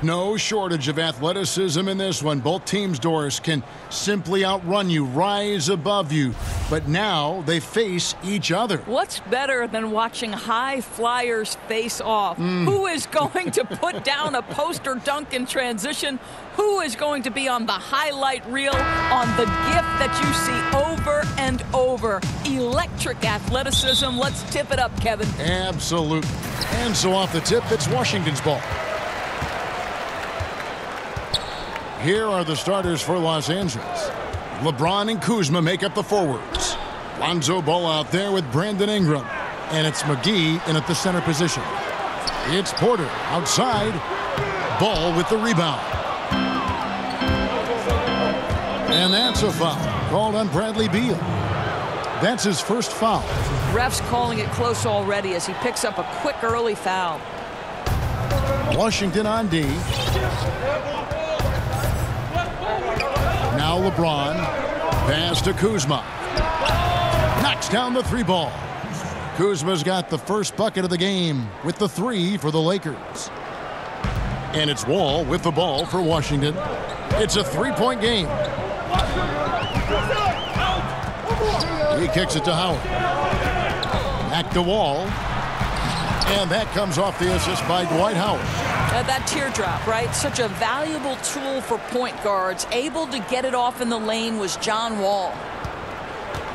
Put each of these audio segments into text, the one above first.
No shortage of athleticism in this one. Both teams, Doris, can simply outrun you, rise above you. But now they face each other. What's better than watching high flyers face off? Who is going to put down a poster dunk in transition? Who is going to be on the highlight reel on the gift that you see over and over? Electric athleticism. Let's tip it up, Kevin. Absolutely. And so off the tip, it's Washington's ball. Here are the starters for Los Angeles. LeBron and Kuzma make up the forwards. Lonzo Ball out there with Brandon Ingram. And it's McGee in at the center position. It's Porter outside. Ball with the rebound. And that's a foul called on Bradley Beal. That's his first foul. Ref's calling it close already as he picks up a quick early foul. Washington on D. Now LeBron. Pass to Kuzma. Knocks down the three ball. Kuzma's got the first bucket of the game with the three for the Lakers. And it's Wall with the ball for Washington. It's a three-point game. He kicks it to Howard. Back to Wall. And that comes off the assist by Dwight Howard. That teardrop, right? Such a valuable tool for point guards. Able to get it off in the lane was John Wall.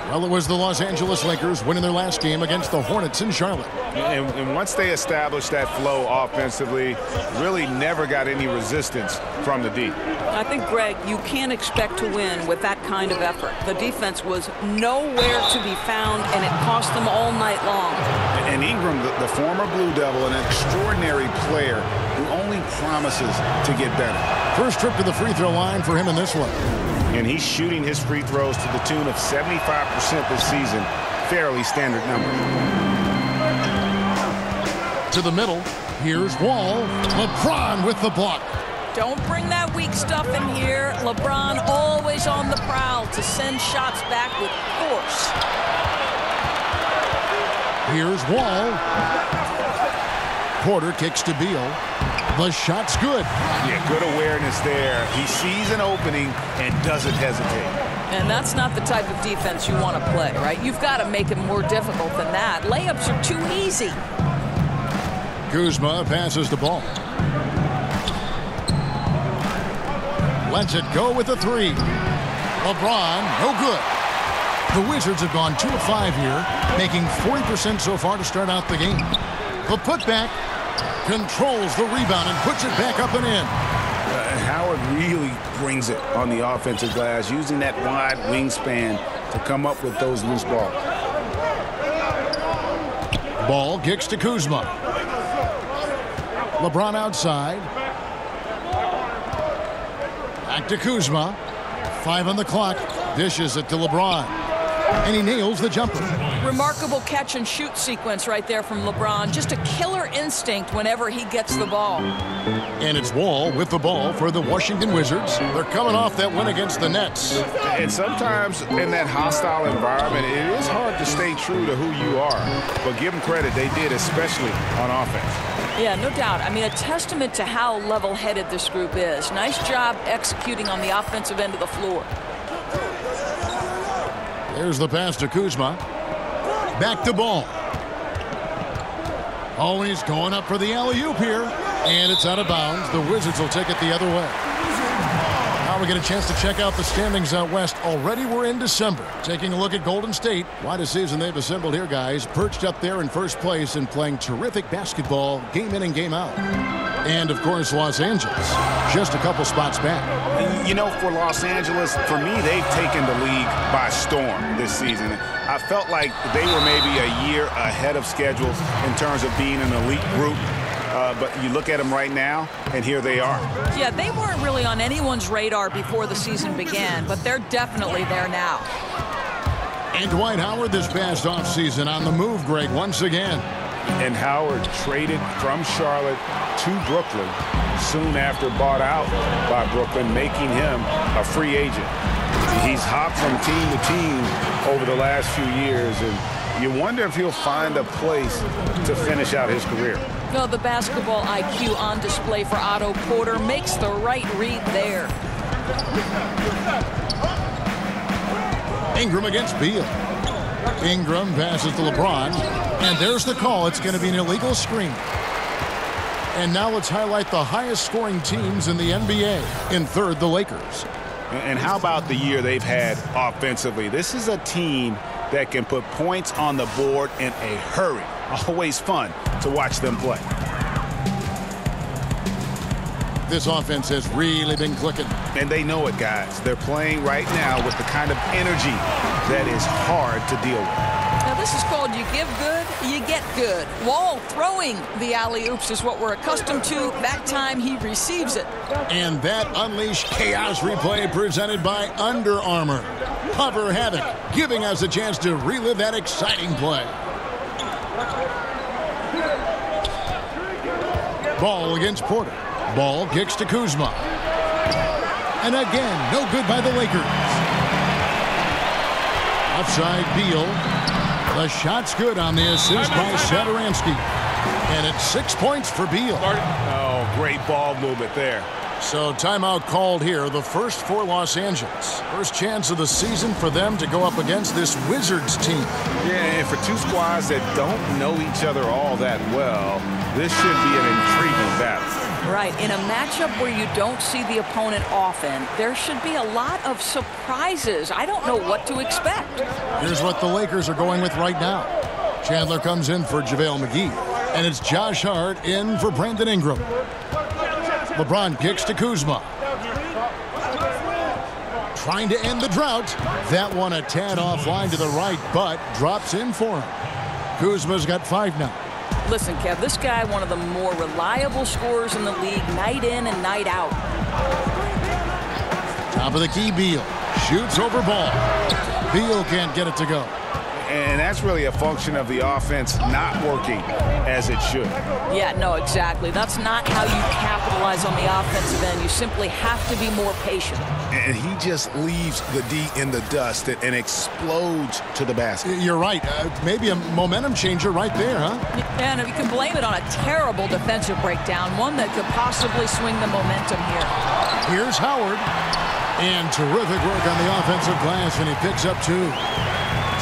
Well, it was the Los Angeles Lakers winning their last game against the Hornets in Charlotte. And once they established that flow offensively, really never got any resistance from the D. I think, Greg, you can't expect to win with that kind of effort. The defense was nowhere to be found, and it cost them all night long. And Ingram, the former Blue Devil, an extraordinary player who only promises to get better. First trip to the free throw line for him in this one. And he's shooting his free throws to the tune of 75% this season. Fairly standard number. To the middle. Here's Wall. LeBron with the block. Don't bring that weak stuff in here. LeBron always on the prowl to send shots back with force. Here's Wall. Porter kicks to Beal. The shot's good. Yeah, good awareness there. He sees an opening and doesn't hesitate. And that's not the type of defense you want to play, right? You've got to make it more difficult than that. Layups are too easy. Kuzma passes the ball. Lets it go with the three. LeBron, no good. The Wizards have gone 2 of 5 here, making 40% so far to start out the game. The putback controls the rebound and puts it back up and in. Howard really brings it on the offensive glass, using that wide wingspan to come up with those loose balls. Ball kicks to Kuzma. LeBron outside. Back to Kuzma. 5 on the clock. Dishes it to LeBron. And he nails the jumper. Remarkable catch and shoot sequence right there from LeBron. Just a killer instinct whenever he gets the ball. And it's Wall with the ball for the Washington Wizards. They're coming off that win against the Nets. And sometimes in that hostile environment, it is hard to stay true to who you are. But give them credit, they did, especially on offense. Yeah, no doubt. I mean, a testament to how level-headed this group is. Nice job executing on the offensive end of the floor. There's the pass to Kuzma. Back to Ball. Oh, and he's going up for the alley-oop here. And it's out of bounds. The Wizards will take it the other way. Now we get a chance to check out the standings out west. Already we're in December. Taking a look at Golden State. Quite a season they've assembled here, guys. Perched up there in first place and playing terrific basketball game in and game out. And, of course, Los Angeles. Just a couple spots back. You know, for Los Angeles, for me, they've taken the league by storm this season. I felt like they were maybe a year ahead of schedule in terms of being an elite group. But you look at them right now, and here they are. Yeah, they weren't really on anyone's radar before the season began, but they're definitely there now. And Dwight Howard this past offseason on the move, Greg, once again. And Howard traded from Charlotte to Brooklyn soon after bought out by Brooklyn, making him a free agent. He's hopped from team to team over the last few years, and you wonder if he'll find a place to finish out his career. No, the basketball IQ on display for Otto Porter makes the right read there. Ingram against Beal. Ingram passes to LeBron. And there's the call. It's going to be an illegal screen. And now let's highlight the highest scoring teams in the NBA. In third, the Lakers. And how about the year they've had offensively? This is a team that can put points on the board in a hurry. Always fun to watch them play. This offense has really been clicking. And they know it, guys. They're playing right now with the kind of energy that is hard to deal with. Now, this is called you give good, you get good. Wall throwing the alley-oops is what we're accustomed to. That time he receives it. And that Unleash Chaos replay presented by Under Armour. Hover Havoc, giving us a chance to relive that exciting play. Ball against Porter. Ball kicks to Kuzma. And again, no good by the Lakers. Offside Beal. The shot's good on the assist by Satoransky. And it's 6 points for Beal. Oh, great ball movement there. So timeout called here, the first for Los Angeles. First chance of the season for them to go up against this Wizards team. Yeah, and for two squads that don't know each other all that well, this should be an intriguing battle. Right. In a matchup where you don't see the opponent often, there should be a lot of surprises. I don't know what to expect. Here's what the Lakers are going with right now. Chandler comes in for JaVale McGee. And it's Josh Hart in for Brandon Ingram. LeBron kicks to Kuzma. Trying to end the drought. That one a tad offline to the right, but drops in for him. Kuzma's got 5 now. Listen, Kev, this guy, one of the more reliable scorers in the league, night in and night out. Top of the key, Beal. Shoots over ball. Beal can't get it to go. And that's really a function of the offense not working as it should. Yeah, no, exactly. That's not how you capitalize on the offensive end. You simply have to be more patient. And he just leaves the D in the dust and explodes to the basket. You're right. Maybe a momentum changer right there, huh? And you can blame it on a terrible defensive breakdown, one that could possibly swing the momentum here. Here's Howard. And terrific work on the offensive glass, and he picks up 2.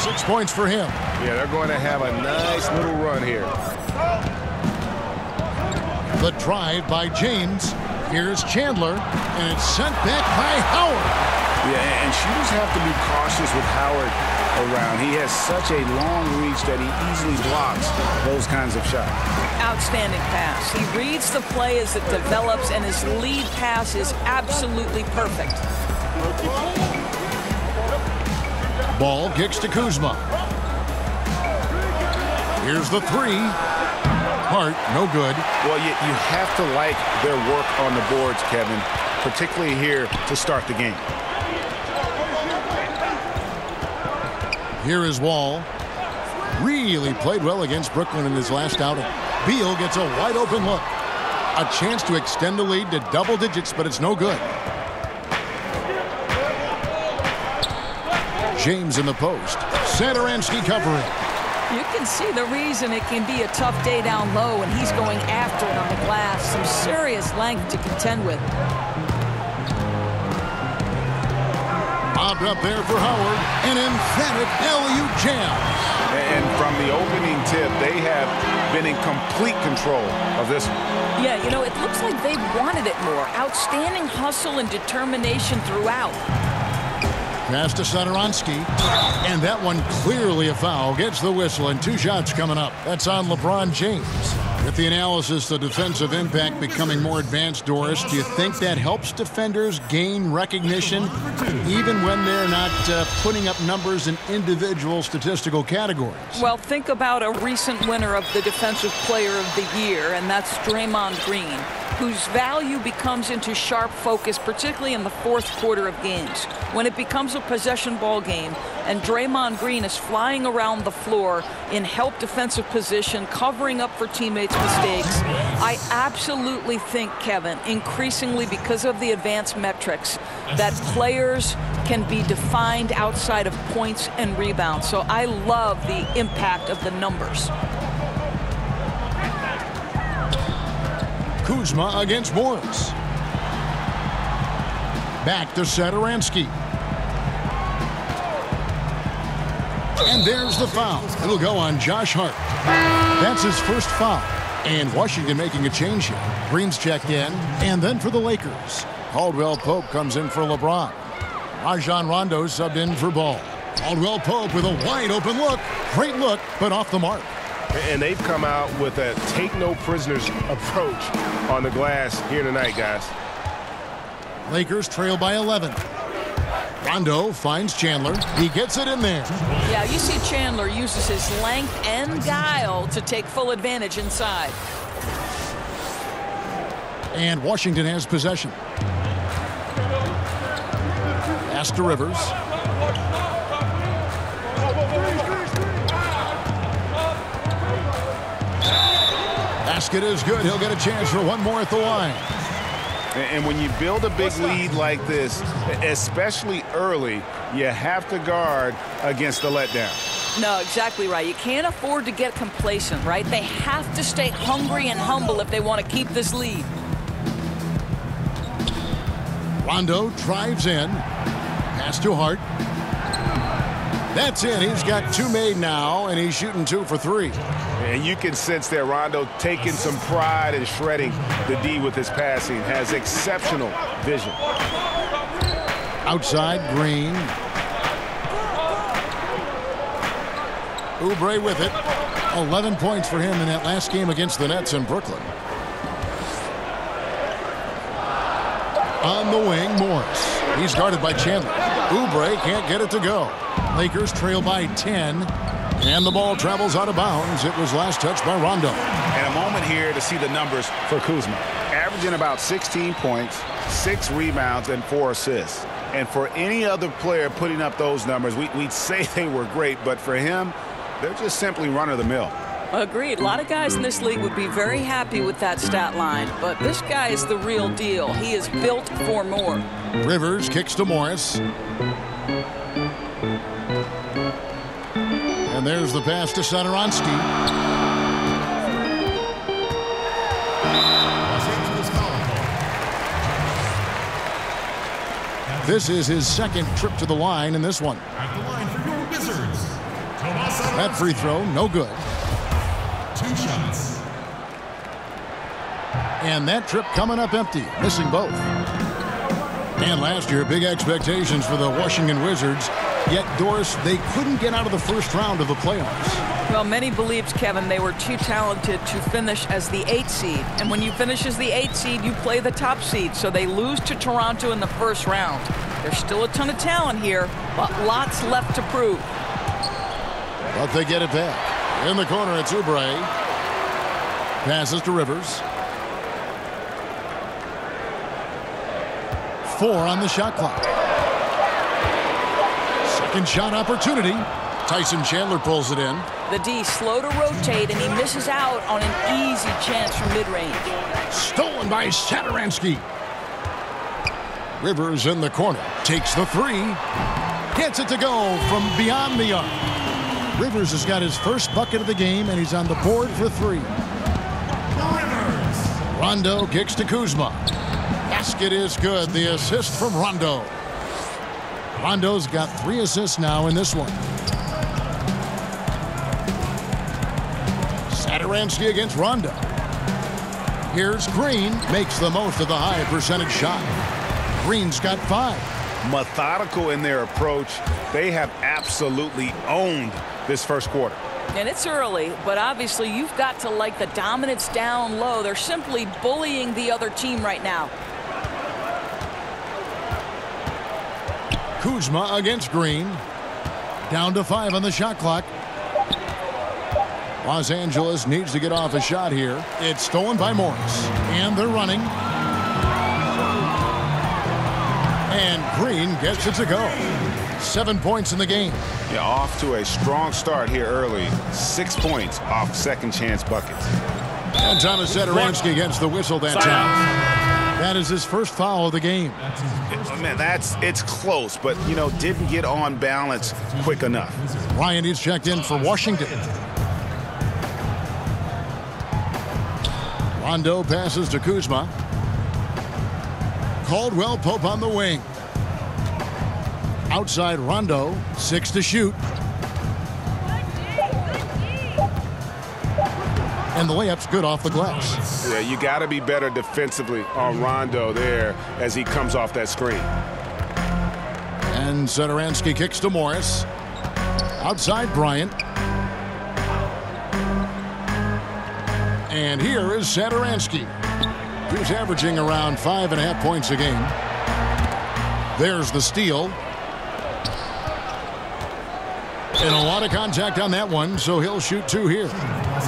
6 points for him. Yeah, they're going to have a nice little run here. The drive by James. Here's Chandler, and it's sent back by Howard. Yeah, and shooters have to be cautious with Howard around. He has such a long reach that he easily blocks those kinds of shots. Outstanding pass. He reads the play as it develops, and his lead pass is absolutely perfect. Ball kicks to Kuzma. Here's the 3. Hart, no good. Well, you have to like their work on the boards, Kevin, particularly here to start the game. Here is Wall. Really played well against Brooklyn in his last outing. Beal gets a wide open look. A chance to extend the lead to double digits, but it's no good. James in the post. Satoransky covering. You can see the reason it can be a tough day down low, and he's going after it on the glass. Some serious length to contend with. Bobbed up there for Howard. An emphatic LU jam. And from the opening tip, they have been in complete control of this one. Yeah, you know, it looks like they wanted it more. Outstanding hustle and determination throughout. Pass to Satoransky. And that one clearly a foul. Gets the whistle, and 2 shots coming up. That's on LeBron James. With the analysis, the defensive impact becoming more advanced, Doris, do you think that helps defenders gain recognition even when they're not putting up numbers in individual statistical categories? Well, think about a recent winner of the Defensive Player of the Year, and that's Draymond Green, whose value becomes into sharp focus, particularly in the fourth quarter of games. When it becomes a possession ball game and Draymond Green is flying around the floor in help defensive position, covering up for teammates' mistakes, I absolutely think, Kevin, increasingly because of the advanced metrics, that players can be defined outside of points and rebounds. So I love the impact of the numbers. Kuzma against Morris. Back to Satoransky. And there's the foul. It'll go on Josh Hart. That's his first foul. And Washington making a change here. Green's checked in. And then for the Lakers, Caldwell Pope comes in for LeBron. Rajon Rondo subbed in for Ball. Caldwell Pope with a wide open look. Great look, but off the mark. And they've come out with a take-no-prisoners approach on the glass here tonight, guys. Lakers trail by 11. Rondo finds Chandler. He gets it in there. Yeah, you see Chandler uses his length and guile to take full advantage inside. And Washington has possession. Pass to Rivers. Basket is good. He'll get a chance for one more at the line. And when you build a big lead like this, especially early, you have to guard against the letdown. No, exactly right. You can't afford to get complacent, right? They have to stay hungry and humble if they want to keep this lead. Rondo drives in. Pass to Hart. That's it. He's got two made now, and he's shooting 2 for 3. And you can sense that Rondo taking some pride in shredding the D with his passing. Has exceptional vision. Outside, Green. Oubre with it. 11 points for him in that last game against the Nets in Brooklyn. On the wing, Morris. He's guarded by Chandler. Oubre can't get it to go. Lakers trail by 10. And the ball travels out of bounds. It was last touched by Rondo. And a moment here to see the numbers for Kuzma. Averaging about 16 points, 6 rebounds, and 4 assists. And for any other player putting up those numbers, we'd say they were great. But for him, they're just simply run-of-the-mill. Agreed. A lot of guys in this league would be very happy with that stat line. But this guy is the real deal. He is built for more. Rivers kicks to Morris. And there's the pass to Satoransky. This is his second trip to the line in this one. At the line for your Wizards, that free throw, no good. 2 shots. And that trip coming up empty, missing both. And last year, big expectations for the Washington Wizards. Yet, Doris, they couldn't get out of the first round of the playoffs. Well, many believed, Kevin, they were too talented to finish as the 8th seed. And when you finish as the 8th seed, you play the top seed. So they lose to Toronto in the first round. There's still a ton of talent here, but lots left to prove. But they get it back. In the corner, it's Oubre. Passes to Rivers. 4 on the shot clock. Second shot opportunity. Tyson Chandler pulls it in. The D slow to rotate, and he misses out on an easy chance from mid-range. Stolen by Satoransky. Rivers in the corner. Takes the 3. Gets it to go from beyond the arc. Rivers has got his first bucket of the game, and he's on the board for 3. Rondo kicks to Kuzma. Basket is good. The assist from Rondo. Rondo's got 3 assists now in this one. Satoransky against Rondo. Here's Green. Makes the most of the high percentage shot. Green's got 5. Methodical in their approach. They have absolutely owned this first quarter. And it's early, but obviously you've got to like the dominance down low. They're simply bullying the other team right now. Kuzma against Green. Down to 5 on the shot clock. Los Angeles needs to get off a shot here. It's stolen by Morris. And they're running. And Green gets it to go. 7 points in the game. Yeah, off to a strong start here early. 6 points off second chance buckets. And Thomas Satoransky gets the whistle that time. That is his first foul of the game. Man, it's close, but, you know, didn't get on balance quick enough. Ryan is checked in for Washington. Rondo passes to Kuzma. Caldwell Pope on the wing. Outside Rondo, 6 to shoot. And the layup's good off the glass. Yeah, you got to be better defensively on Rondo there as he comes off that screen. And Satoransky kicks to Morris. Outside Bryant. And here is Satoransky, who's averaging around 5.5 points a game. There's the steal. And a lot of contact on that one, so he'll shoot 2 here.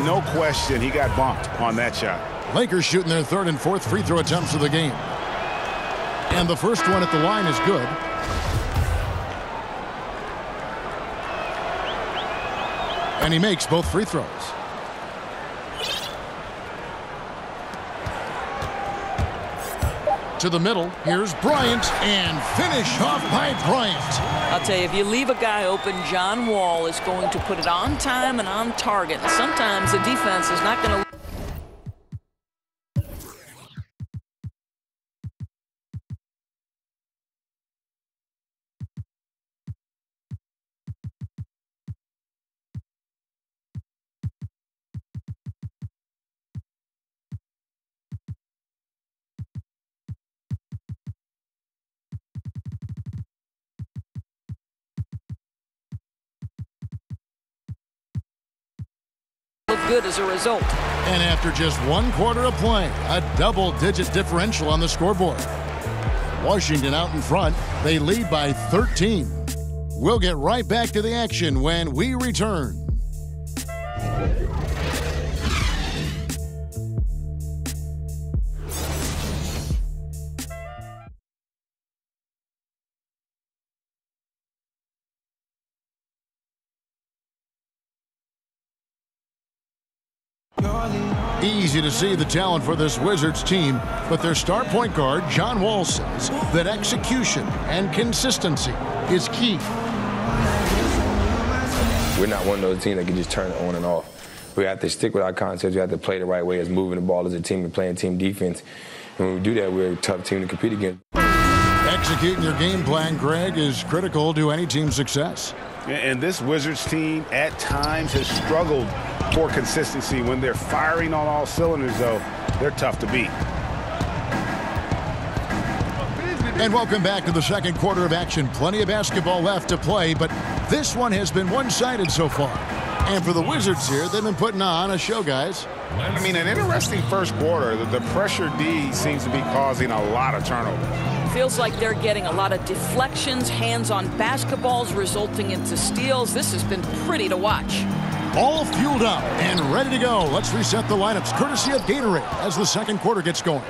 No question, he got bumped on that shot. Lakers shooting their 3rd and 4th free throw attempts of the game. And the first one at the line is good. And he makes both free throws. To the middle, here's Bryant, and finish off by Bryant. I'll tell you, if you leave a guy open, John Wall is going to put it on time and on target. And sometimes the defense is not going to. Good as a result. And after just 1 quarter of play, a double-digit differential on the scoreboard. Washington out in front. They lead by 13. We'll get right back to the action when we return. Easy to see the talent for this Wizards team, but their star point guard, John Wall, says that execution and consistency is key. We're not one of those teams that can just turn it on and off. We have to stick with our concepts. We have to play the right way as moving the ball as a team and playing team defense. And when we do that, we're a tough team to compete against. Executing your game plan, Greg, is critical to any team's success. And this Wizards team at times has struggled for consistency. When they're firing on all cylinders, though, they're tough to beat. And welcome back to the second quarter of action. Plenty of basketball left to play, but this one has been one-sided so far. And for the Wizards here, they've been putting on a show, guys. I mean, an interesting first quarter. The pressure D seems to be causing a lot of turnovers. Feels like they're getting a lot of deflections, hands-on basketballs resulting into steals. This has been pretty to watch. All fueled up and ready to go. Let's reset the lineups courtesy of Gatorade as the second quarter gets going.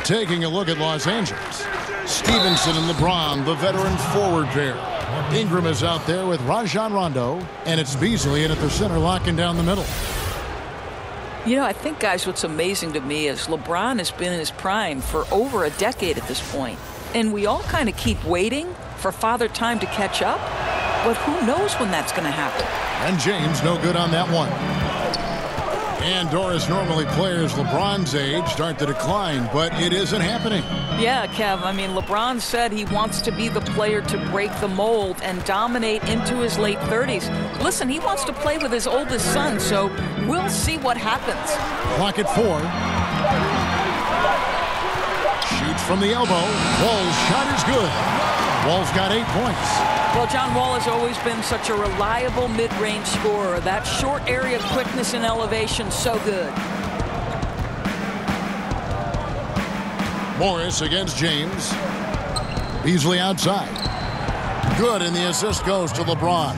Taking a look at Los Angeles. Stevenson and LeBron, the veteran forward pair. Ingram is out there with Rajon Rondo, and it's Beasley in at the center locking down the middle. You know, I think, guys, what's amazing to me is LeBron has been in his prime for over a decade at this point. And we all kind of keep waiting for Father Time to catch up. But who knows when that's going to happen. And James no good on that one. And Doris, normally players LeBron's age start to decline, but it isn't happening. Yeah, Kev, I mean, LeBron said he wants to be the player to break the mold and dominate into his late 30s. Listen, he wants to play with his oldest son, so we'll see what happens. Clock at 4. Shoots from the elbow. Wall's shot is good. Wall's got 8 points. Well, John Wall has always been such a reliable mid-range scorer. That short area quickness and elevation, so good. Morris against James. Beasley outside. Good, and the assist goes to LeBron.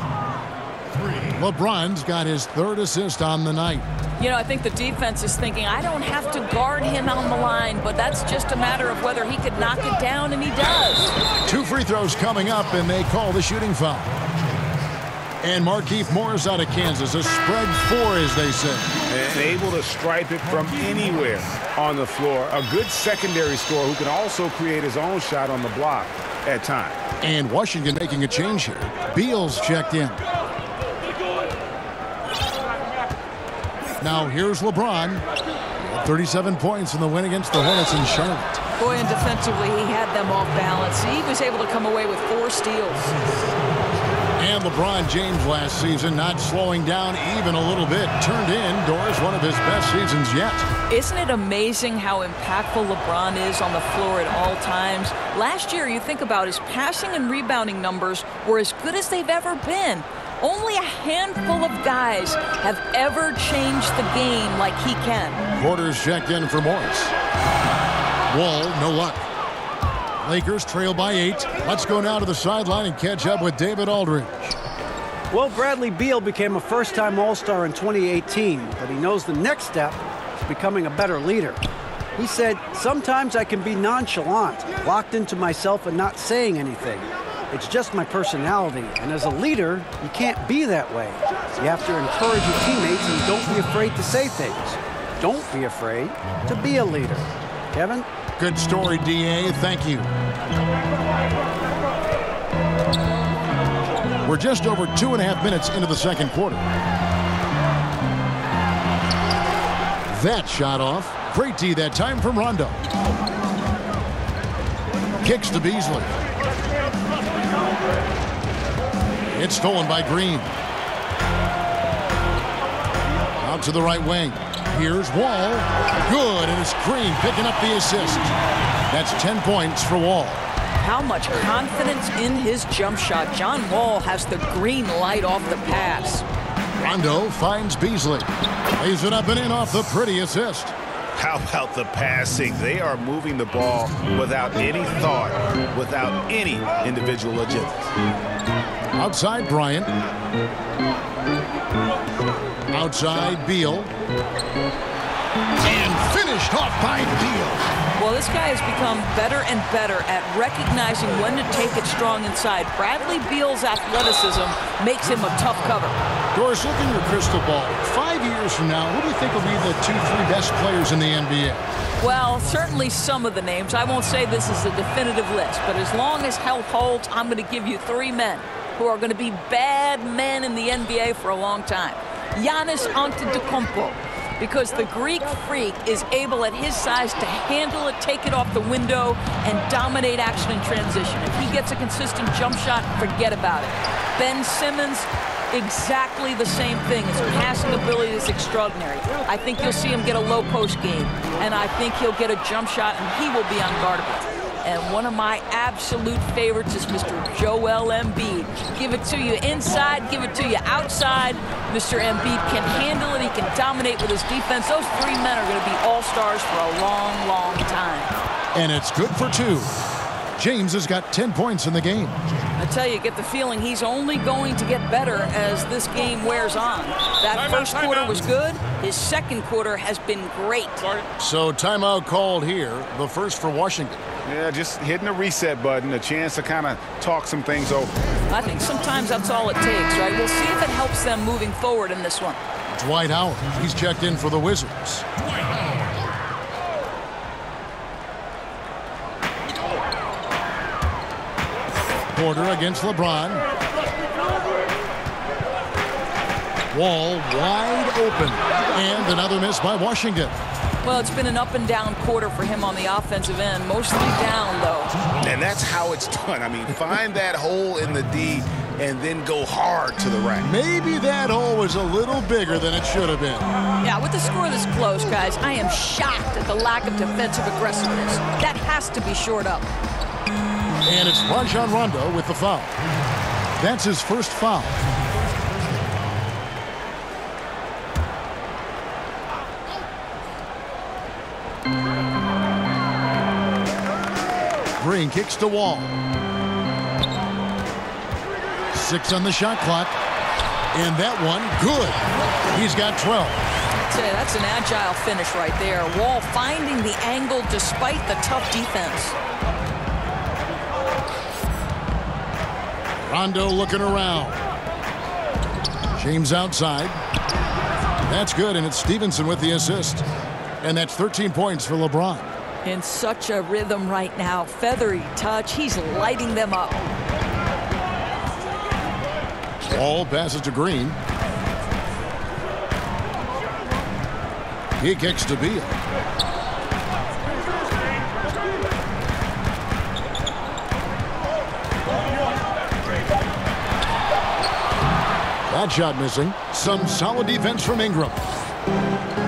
LeBron's got his 3rd assist on the night. You know, I think the defense is thinking, I don't have to guard him on the line, but that's just a matter of whether he could knock it down, and he does. 2 free throws coming up, and they call the shooting foul. And Markieff Morris out of Kansas, a spread 4, as they say. And able to stripe it from anywhere on the floor. A good secondary scorer who can also create his own shot on the block at times. And Washington making a change here. Beal's checked in. Now here's LeBron. 37 points in the win against the Hornets in Charlotte. Boy, and defensively, he had them off balance. He was able to come away with 4 steals. And LeBron James last season not slowing down even a little bit. Turned indoors one of his best seasons yet. Isn't it amazing how impactful LeBron is on the floor at all times? Last year, you think about his passing and rebounding numbers were as good as they've ever been. Only a handful of guys have ever changed the game like he can. Porter's checked in for Morris. Wall, no luck. Lakers trail by 8. Let's go now to the sideline and catch up with David Aldridge. Well, Bradley Beal became a first-time All-Star in 2018, but he knows the next step is becoming a better leader. He said, "Sometimes I can be nonchalant, locked into myself and not saying anything. It's just my personality, and as a leader, you can't be that way. You have to encourage your teammates and don't be afraid to say things. Don't be afraid to be a leader." Kevin? Good story, D.A. Thank you. We're just over 2.5 minutes into the second quarter. That shot off. Great D that time from Rondo. Kicks to Beasley. It's stolen by Green. Out to the right wing. Here's Wall. Good, and it's Green picking up the assist. That's 10 points for Wall. How much confidence in his jump shot. John Wall has the green light off the pass. Rondo finds Beasley. Lays it up and in off the pretty assist. How about the passing? They are moving the ball without any thought, without any individual agenda. Outside Bryant. Outside Beal. And finished off by Beal. Well, this guy has become better and better at recognizing when to take it strong inside. Bradley Beal's athleticism makes him a tough cover. Doris, look in your crystal ball. 5 years from now, who do you think will be the 2-3 best players in the NBA? Well, certainly some of the names. I won't say this is a definitive list, but as long as health holds, I'm going to give you 3 men who are going to be bad men in the NBA for a long time. Giannis Antetokounmpo, because the Greek freak is able at his size to handle it, take it off the window, and dominate action in transition. If he gets a consistent jump shot, forget about it. Ben Simmons, exactly the same thing. His passing ability is extraordinary. I think you'll see him get a low post game, and I think he'll get a jump shot, and he will be unguardable. And one of my absolute favorites is Mr. Joel Embiid. Give it to you inside, give it to you outside. Mr. Embiid can handle it. He can dominate with his defense. Those 3 men are going to be all-stars for a long, long time. And it's good for 2. James has got 10 points in the game. I tell you, get the feeling he's only going to get better as this game wears on. That first quarter was good. His second quarter has been great. So timeout called here, the first for Washington. Yeah, just hitting the reset button, a chance to kind of talk some things over. I think sometimes that's all it takes, right? We'll see if it helps them moving forward in this one. Dwight Howard, he's checked in for the Wizards. Porter against LeBron. Wall wide open. And another miss by Washington. Well, it's been an up-and-down quarter for him on the offensive end. Mostly down, though. And that's how it's done. I mean, find that hole in the D and then go hard to the rack. Maybe that hole was a little bigger than it should have been. Yeah, with the score this close, guys, I am shocked at the lack of defensive aggressiveness. That has to be shored up. And it's Rajon Rondo with the foul. That's his first foul. Green kicks to Wall. 6 on the shot clock. And that one, good. He's got 12. I'd say that's an agile finish right there. Wall finding the angle despite the tough defense. Rondo looking around. James outside. That's good, and it's Stevenson with the assist. And that's 13 points for LeBron. In such a rhythm right now. Feathery touch. He's lighting them up. Ball passes to Green. He kicks to Beal. That shot missing. Some solid defense from Ingram.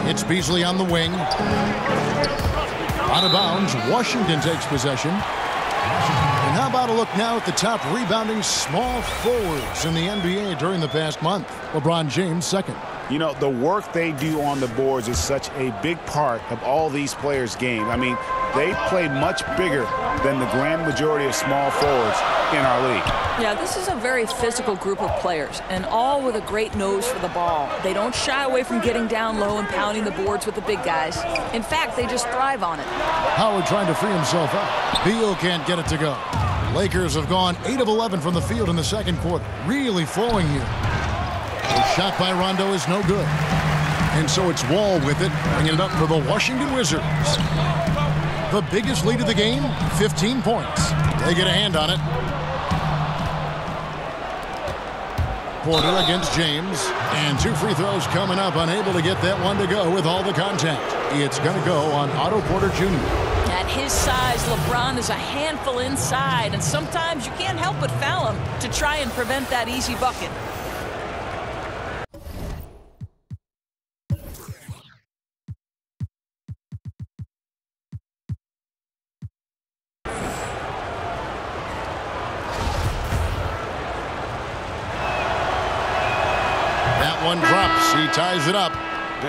It's Beasley on the wing. Out of bounds, Washington takes possession. And how about a look now at the top rebounding small forwards in the NBA during the past month? LeBron James second. You know, the work they do on the boards is such a big part of all these players' game. I mean, they play much bigger than the grand majority of small forwards in our league. Yeah, this is a very physical group of players, and all with a great nose for the ball. They don't shy away from getting down low and pounding the boards with the big guys. In fact, they just thrive on it. Howard trying to free himself up. Beal can't get it to go. Lakers have gone 8 of 11 from the field in the second quarter. Really flowing here. The shot by Rondo is no good. And so it's Wall with it, bringing it up for the Washington Wizards. The biggest lead of the game, 15 points. They get a hand on it. Porter against James. And 2 free throws coming up, unable to get that one to go with all the contact. It's going to go on Otto Porter Jr. At his size, LeBron is a handful inside, and sometimes you can't help but foul him to try and prevent that easy bucket. One drops. He ties it up.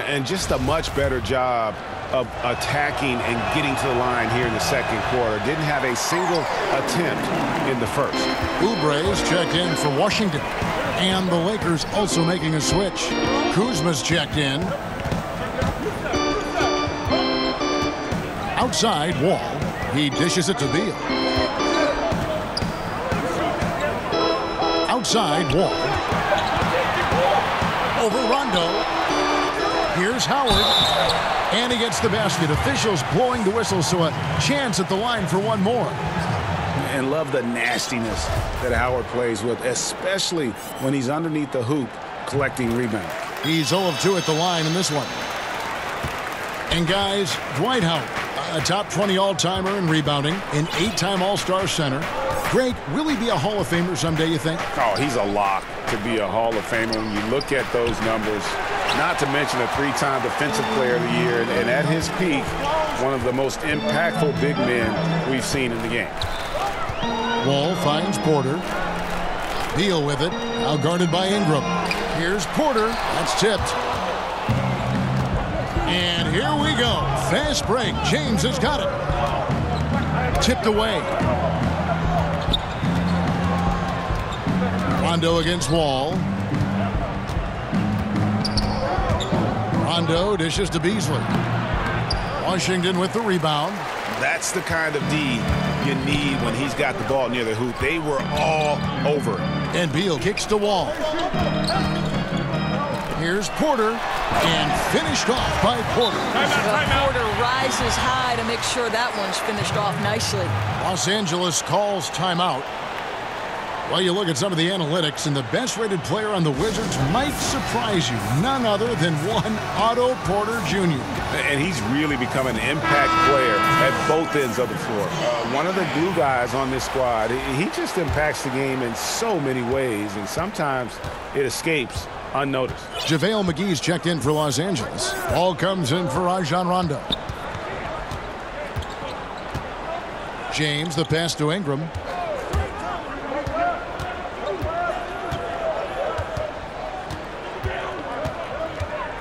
And just a much better job of attacking and getting to the line here in the second quarter. Didn't have a single attempt in the first. Oubre is checked in for Washington. And the Lakers also making a switch. Kuzma's checked in. Outside, Wall. He dishes it to Beal. Outside, Wall. Over Rondo. Here's Howard. And he gets the basket. Officials blowing the whistle, so a chance at the line for one more. And love the nastiness that Howard plays with, especially when he's underneath the hoop collecting rebounds. He's 0 of 2 at the line in this one. And guys, Dwight Howard, a top 20 all-timer in rebounding, an 8-time All-Star center. Greg, will he be a Hall of Famer someday, you think? Oh, he's a lock to be a Hall of Famer when you look at those numbers. Not to mention a 3-time Defensive Player of the Year. And at his peak, one of the most impactful big men we've seen in the game. Wall finds Porter. Beal with it. Now guarded by Ingram. Here's Porter. That's tipped. And here we go. Fast break. James has got it. Tipped away. Rondo against Wall. Rondo dishes to Beasley. Washington with the rebound. That's the kind of D you need when he's got the ball near the hoop. They were all over it. And Beal kicks to Wall. Here's Porter. And finished off by Porter. Porter rises high to make sure that one's finished off nicely. Los Angeles calls timeout. Well, you look at some of the analytics, and the best-rated player on the Wizards might surprise you. None other than one Otto Porter Jr. And he's really become an impact player at both ends of the floor. One of the glue guys on this squad. He just impacts the game in so many ways, and sometimes it escapes unnoticed. JaVale McGee's checked in for Los Angeles. Ball comes in for Rajon Rondo. James, the pass to Ingram.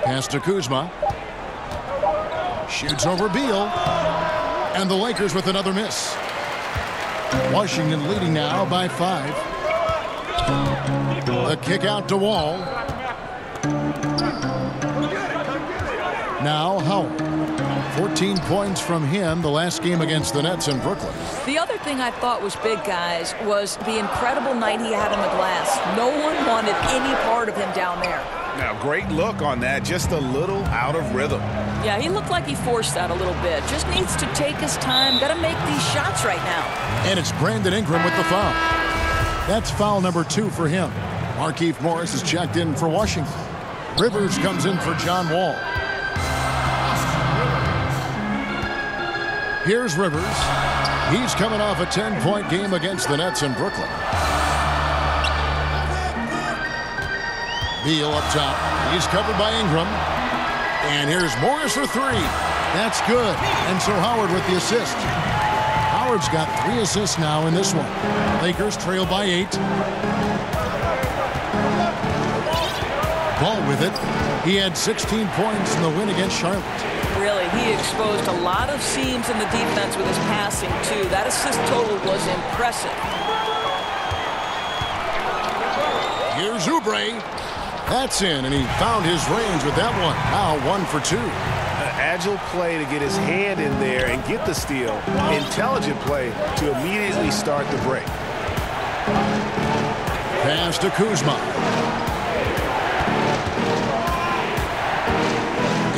Pass to Kuzma. Shoots over Beal. And the Lakers with another miss. Washington leading now by 5. The kick out to Wall. Now Howard. 14 points from him the last game against the Nets in Brooklyn. The other thing I thought was big, guys, was the incredible night he had on the glass. No one wanted any part of him down there. Now, great look on that, just a little out of rhythm. Yeah, he looked like he forced that a little bit. Just needs to take his time. Got to make these shots right now. And it's Brandon Ingram with the foul. That's foul number 2 for him. Markieff Morris is checked in for Washington. Rivers comes in for John Wall. Here's Rivers. He's coming off a 10-point game against the Nets in Brooklyn. Beal up top. He's covered by Ingram. And here's Morris for three. That's good. And so Howard with the assist. Howard's got 3 assists now in this one. Lakers trail by 8. Ball with it. He had 16 points in the win against Charlotte. Really, he exposed a lot of seams in the defense with his passing, too. That assist total was impressive. Here's Oubre. That's in, and he found his range with that one. Now 1 for 2. Agile play to get his hand in there and get the steal. Intelligent play to immediately start the break. Pass to Kuzma.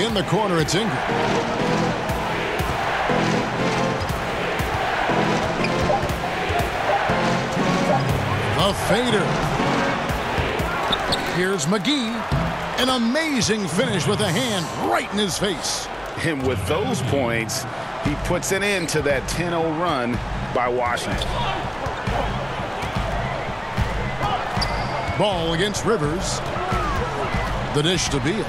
In the corner, it's Ingram. The fader. Here's McGee. An amazing finish with a hand right in his face. And with those points, he puts an end to that 10-0 run by Washington. Ball against Rivers. The dish to Beal.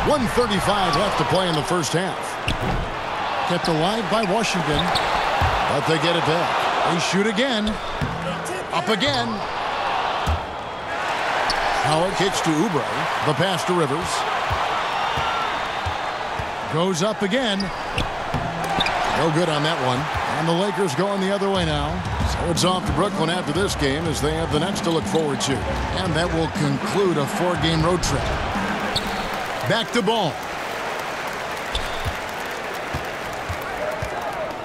1:35 left to play in the first half. Kept alive by Washington, but they get it back. They shoot again. Up again. Howard kicks to Oubre. The pass to Rivers. Goes up again. No good on that one. And the Lakers going the other way now. So it's off to Brooklyn after this game as they have the Nets to look forward to. And that will conclude a 4-game road trip. Back to Ball.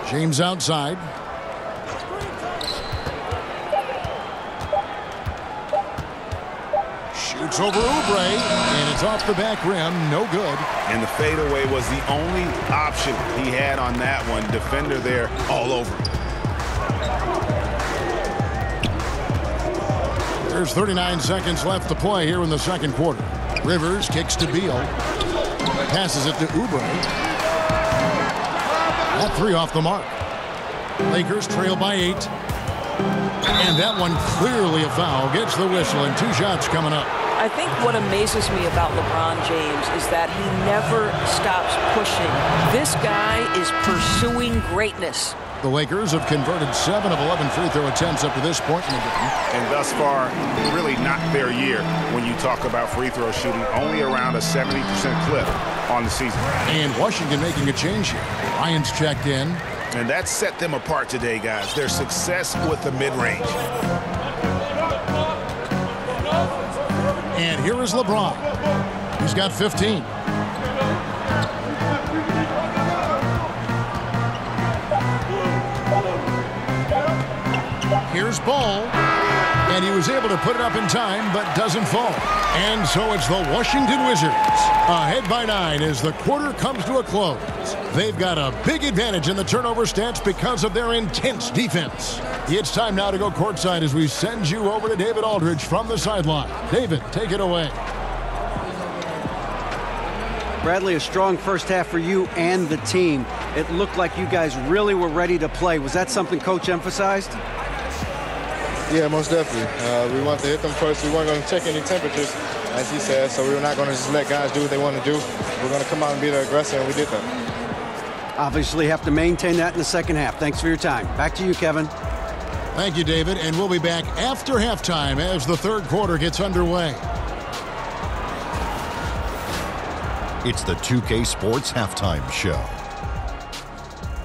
James outside. Shoots over Oubre, and it's off the back rim. No good. And the fadeaway was the only option he had on that one. Defender there all over. There's 39 seconds left to play here in the second quarter. Rivers kicks to Beal. Passes it to Oubre. That 3 off the mark. Lakers trail by 8. And that one clearly a foul. Gets the whistle and 2 shots coming up. I think what amazes me about LeBron James is that he never stops pushing. This guy is pursuing greatness. The Lakers have converted 7 of 11 free throw attempts up to this point in the game. And thus far, really not their year when you talk about free throw shooting. Only around a 70% clip on the season. And Washington making a change here. Ryan's checked in. And that set them apart today, guys. Their success with the mid-range. And here is LeBron. He's got 15. Here's Ball. And he was able to put it up in time, but doesn't fall. And so it's the Washington Wizards ahead by 9 as the quarter comes to a close. They've got a big advantage in the turnover stats because of their intense defense. It's time now to go courtside as we send you over to David Aldridge from the sideline. David, take it away. Bradley, a strong first half for you and the team. It looked like you guys really were ready to play. Was that something Coach emphasized? Yeah, most definitely. We wanted to hit them first. We weren't going to check any temperatures, as he said, so we were not going to just let guys do what they want to do. We're going to come out and be the aggressor, and we did that. Obviously have to maintain that in the second half. Thanks for your time. Back to you, Kevin. Thank you, David, and we'll be back after halftime as the third quarter gets underway. It's the 2K Sports Halftime Show.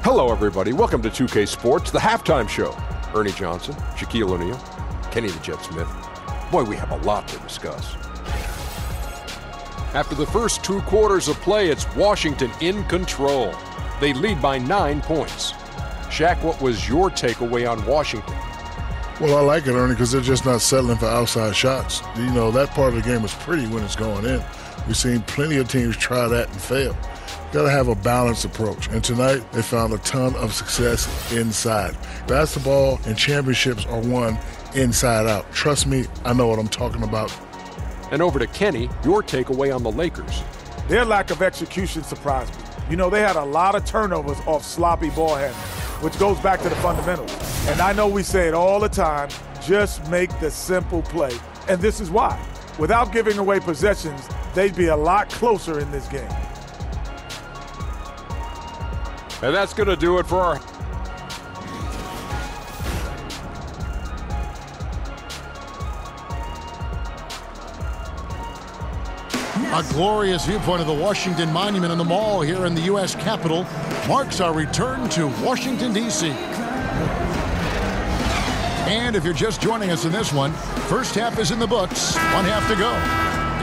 Hello, everybody. Welcome to 2K Sports, the halftime show. Ernie Johnson, Shaquille O'Neal, Kenny the Jet Smith. Boy, we have a lot to discuss. After the first 2 quarters of play, it's Washington in control. They lead by 9 points. Shaq, what was your takeaway on Washington? Well, I like it, Ernie, because they're just not settling for outside shots. You know, that part of the game is pretty when it's going in. We've seen plenty of teams try that and fail. Got to have a balanced approach. And tonight, they found a ton of success inside. Basketball and championships are won inside out. Trust me, I know what I'm talking about. And over to Kenny, your takeaway on the Lakers. Their lack of execution surprised me. You know, they had a lot of turnovers off sloppy ball handling, which goes back to the fundamentals. And I know we say it all the time, just make the simple play. And this is why. Without giving away possessions, they'd be a lot closer in this game. And that's going to do it for our... A glorious viewpoint of the Washington Monument in the Mall here in the U.S. Capitol marks our return to Washington, D.C. And if you're just joining us in this one, first half is in the books, one half to go.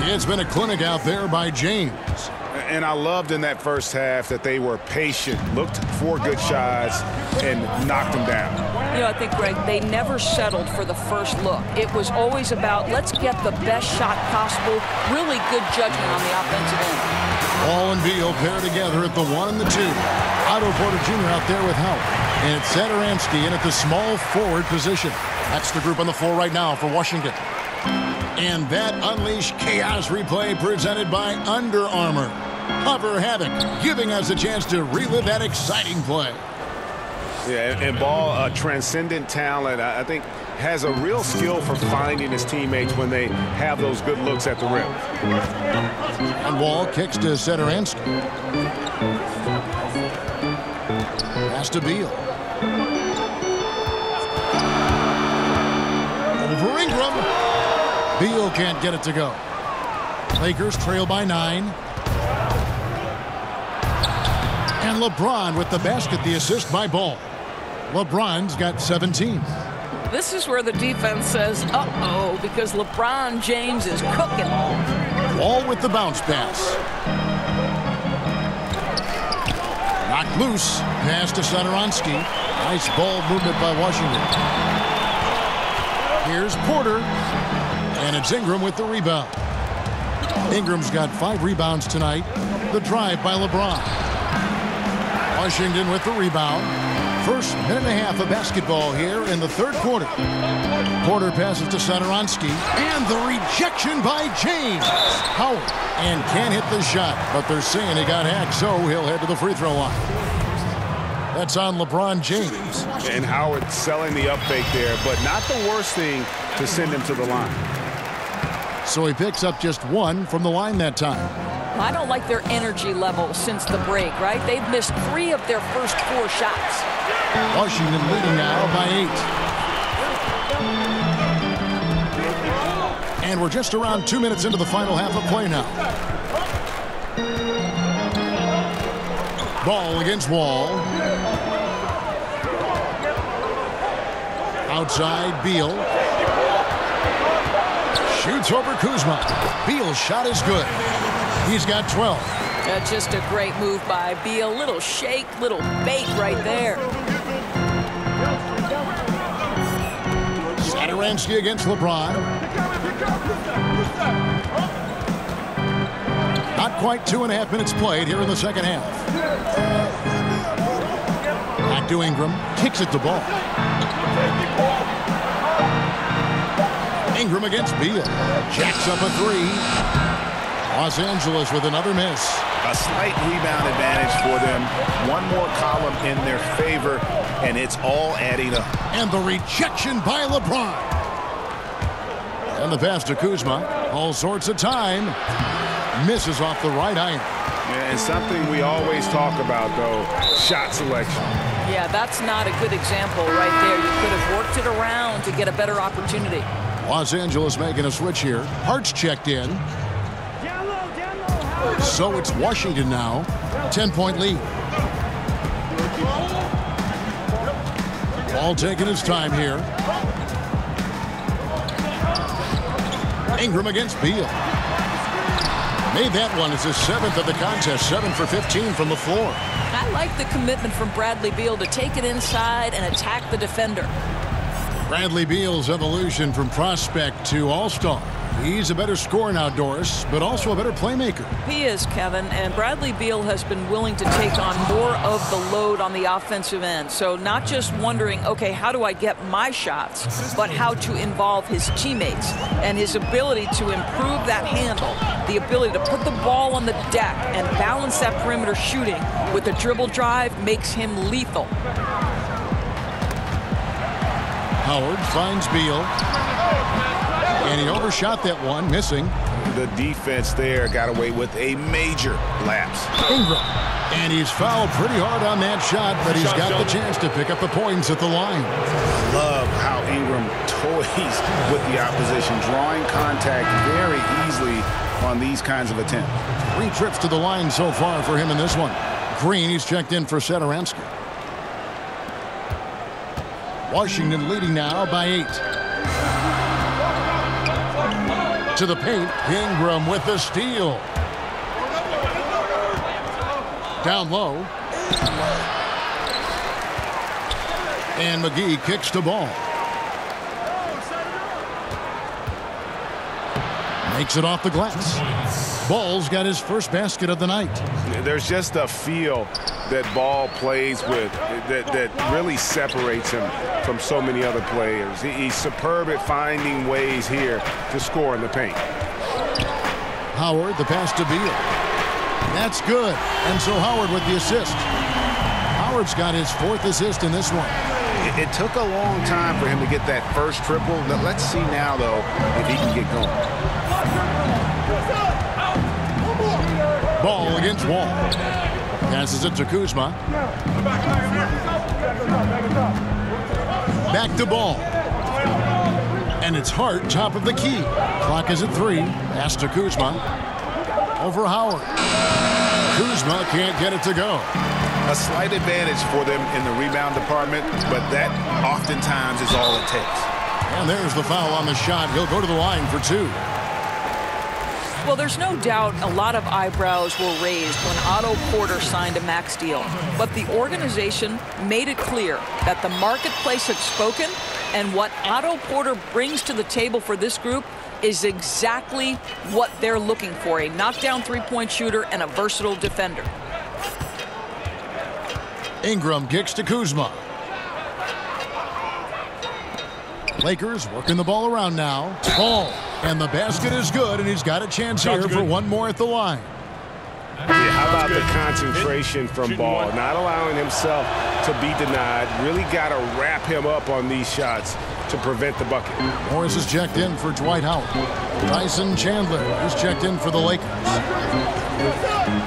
It's been a clinic out there by James. And I loved in that first half that they were patient, looked for good shots, and knocked them down. You know, I think, Greg, they never settled for the first look. It was always about, let's get the best shot possible. Really good judgment on the offensive end. Ball and Beal pair together at the 1 and the 2. Otto Porter Jr. out there with help. And it's Satoransky in at the small forward position. That's the group on the floor right now for Washington. And that Unleash Chaos replay presented by Under Armour. Hover Havoc, giving us a chance to relive that exciting play. Yeah, and Ball, a transcendent talent, I think, has a real skill for finding his teammates when they have those good looks at the rim. And Wall kicks to Satoransky. Pass to Beal. Over Ingram. Beal can't get it to go. Lakers trail by 9. And LeBron with the basket, the assist by Ball. LeBron's got 17. This is where the defense says, uh-oh, because LeBron James is cooking. Ball with the bounce pass. Knocked loose. Pass to Satoransky. Nice ball movement by Washington. Here's Porter. And it's Ingram with the rebound. Ingram's got 5 rebounds tonight. The drive by LeBron. Washington with the rebound. First minute and a half of basketball here in the third quarter. Porter passes to Satoransky. And the rejection by James. Howard. And can't hit the shot. But they're saying he got hacked, so he'll head to the free throw line. That's on LeBron James. And Howard selling the up fake there, but not the worst thing to send him to the line. So he picks up just 1 from the line that time. I don't like their energy level since the break, right? They've missed 3 of their first 4 shots. Washington leading now by 8. And we're just around 2 minutes into the final half of play now. Ball against Wall. Outside, Beal. Shoots over Kuzma. Beal's shot is good. He's got 12. Just a great move by Beal. Little shake, little bake right there. Satoransky against LeBron. Not quite 2.5 minutes played here in the second half. Back to Ingram. Kicks it to Ball. Ingram against Beal. Jacks up a 3. Los Angeles with another miss. A slight rebound advantage for them. One more column in their favor, and it's all adding up. And the rejection by LeBron. And the pass to Kuzma. All sorts of time. Misses off the right iron. Yeah, and something we always talk about, though, shot selection. Yeah, that's not a good example right there. You could have worked it around to get a better opportunity. Los Angeles making a switch here. Hart's checked in. So it's Washington now. 10-point lead. Ball taking his time here. Ingram against Beal. Made that one as his 7th of the contest. 7 for 15 from the floor. I like the commitment from Bradley Beal to take it inside and attack the defender. Bradley Beal's evolution from prospect to all-star. He's a better scorer now, Doris, but also a better playmaker. He is, Kevin, and Bradley Beal has been willing to take on more of the load on the offensive end. So not just wondering, okay, how do I get my shots, but how to involve his teammates and his ability to improve that handle, the ability to put the ball on the deck and balance that perimeter shooting with a dribble drive makes him lethal. Howard finds Beal. And he overshot that one, missing. The defense there got away with a major lapse. Ingram. And he's fouled pretty hard on that shot, but he's got the chance to pick up the points at the line. Love how Ingram toys with the opposition, drawing contact very easily on these kinds of attempts. 3 trips to the line so far for him in this one. Green, he's checked in for Satoransky. Washington leading now by 8. To the paint, Ingram with the steal. Down low. And McGee kicks the ball. Makes it off the glass. Ball's got his first basket of the night. There's just a feel that Ball plays with that really separates him from so many other players. He's superb at finding ways here to score in the paint. Howard, the pass to Beal. That's good. And so Howard with the assist. Howard's got his 4th assist in this one. It took a long time for him to get that first triple. Let's see now, though, if he can get going. Ball against Wall. Passes it to Kuzma. Back to Ball. And it's Hart, top of the key. Clock is at 3. Pass to Kuzma. Over Howard. Kuzma can't get it to go. A slight advantage for them in the rebound department, but that oftentimes is all it takes. And there's the foul on the shot. He'll go to the line for 2. Well, there's no doubt a lot of eyebrows were raised when Otto Porter signed a max deal. But the organization made it clear that the marketplace had spoken, and what Otto Porter brings to the table for this group is exactly what they're looking for, a knockdown three-point shooter and a versatile defender. Ingram kicks to Kuzma. Lakers working the ball around now. Ball. And the basket is good, and he's got a chance here for one more at the line. Yeah, how about the concentration from Ball? Not allowing himself to be denied. Really got to wrap him up on these shots to prevent the bucket. Morris is checked in for Dwight Howard. Tyson Chandler is checked in for the Lakers.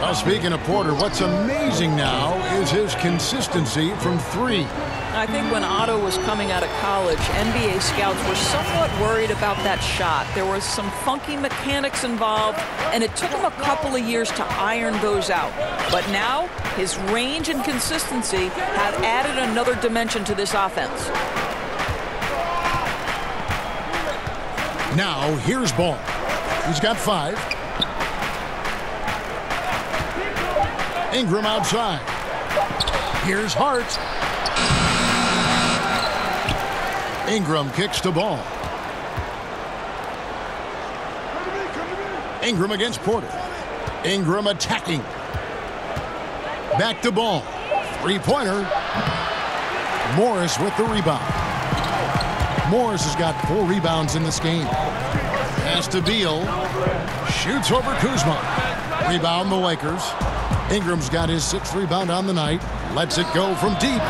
Well, speaking of Porter, what's amazing now is his consistency from 3. I think when Otto was coming out of college, NBA scouts were somewhat worried about that shot. There was some funky mechanics involved, and it took him a couple of years to iron those out. But now, his range and consistency have added another dimension to this offense. Now, here's Ball. He's got 5. Ingram outside. Here's Hart. Ingram kicks the ball. Ingram against Porter. Ingram attacking. Back to Ball. 3-pointer. Morris with the rebound. Morris has got 4 rebounds in this game. Pass to Beal. Shoots over Kuzma. Rebound the Lakers. Ingram's got his 6th rebound on the night. Lets it go from deep.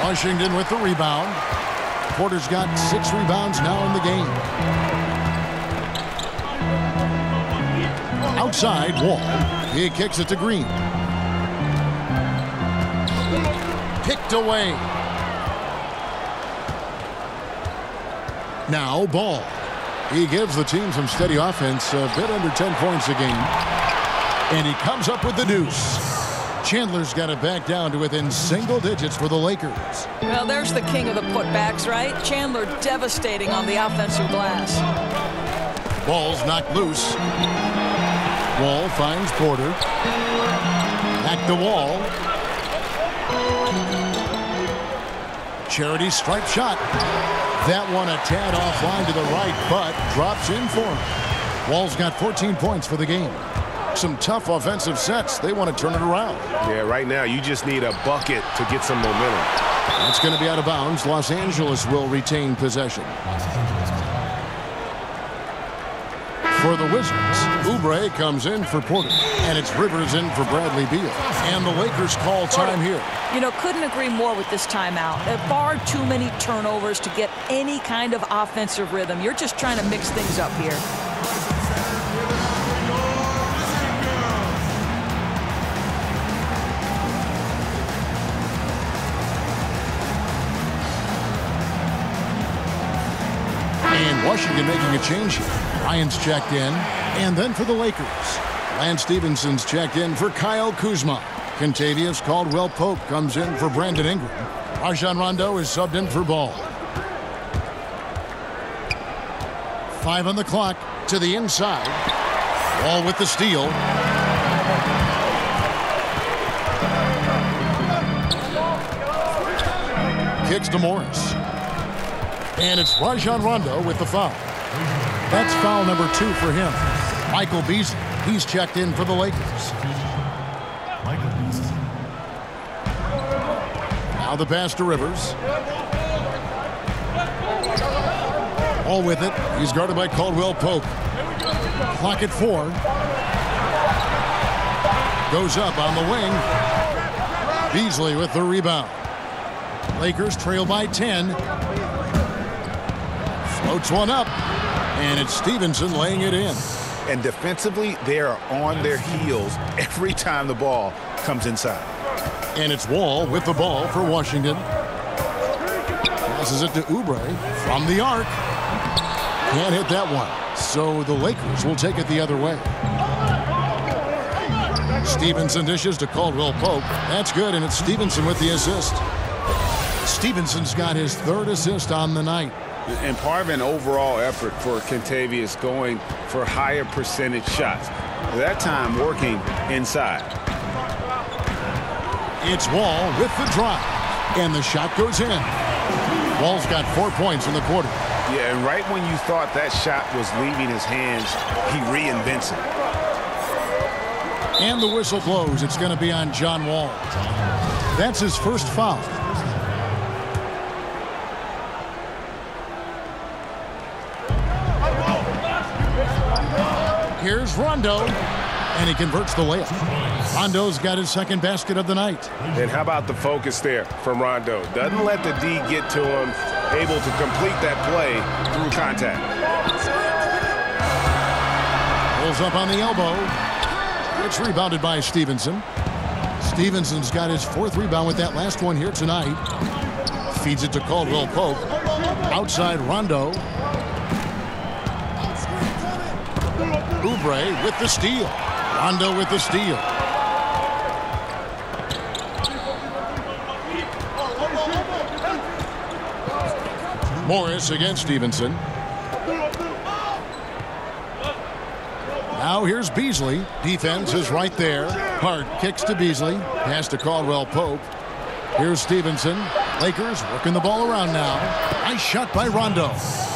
Washington with the rebound. Porter's got 6 rebounds now in the game. Outside, Wall. He kicks it to Green. Picked away. Now Ball. He gives the team some steady offense, a bit under 10 points a game. And he comes up with the deuce. Chandler's got it back down to within single digits for the Lakers. Well, there's the king of the putbacks, right? Chandler devastating on the offensive glass. Ball's knocked loose. Wall finds Porter. Back to Wall. Charity stripe shot. That one a tad offline to the right, but drops in for him. Wall's got 14 points for the game. Some tough offensive sets. They want to turn it around. Yeah, right now you just need a bucket to get some momentum. That's going to be out of bounds. Los Angeles will retain possession. For the Wizards, Oubre comes in for Porter, and it's Rivers in for Bradley Beal. And the Lakers call time here. You know, couldn't agree more with this timeout. There are far too many turnovers to get any kind of offensive rhythm. You're just trying to mix things up here. And Washington making a change here. Ryan's checked in. And then for the Lakers, Lance Stephenson's checked in for Kyle Kuzma. Kentavious Caldwell-Pope comes in for Brandon Ingram. Rajon Rondo is subbed in for Ball. 5 on the clock to the inside. Ball with the steal. Kicks to Morris. And it's Rajon Rondo with the foul. That's foul number 2 for him. Michael Beasley, he's checked in for the Lakers. Now the pass to Rivers. All with it. He's guarded by Caldwell-Pope. Clock at 4. Goes up on the wing. Beasley with the rebound. Lakers trail by 10. Floats one up. And it's Stevenson laying it in. And defensively, they are on their heels every time the ball comes inside. And it's Wall with the ball for Washington. Passes it to Oubre from the arc. Can't hit that one. So the Lakers will take it the other way. Stevenson dishes to Caldwell-Pope. That's good, and it's Stevenson with the assist. Stevenson's got his 3rd assist on the night. And part of an overall effort for Kentavious going for higher percentage shots. That time working inside. It's Wall with the drive. And the shot goes in. Wall's got 4 points in the quarter. Yeah, and right when you thought that shot was leaving his hands, he reinvents it. And the whistle blows. It's going to be on John Wall. That's his first foul. Here's Rondo, and he converts the layup. Rondo's got his 2nd basket of the night. And how about the focus there from Rondo? Doesn't let the D get to him, able to complete that play through contact. Pulls up on the elbow. It's rebounded by Stevenson. Stevenson's got his 4th rebound with that last one here tonight. Feeds it to Caldwell-Pope. Outside Rondo. Oubre with the steal. Rondo with the steal. Morris against Stevenson. Now here's Beasley. Defense is right there. Hart kicks to Beasley. Pass to Caldwell-Pope. Here's Stevenson. Lakers working the ball around now. Nice shot by Rondo.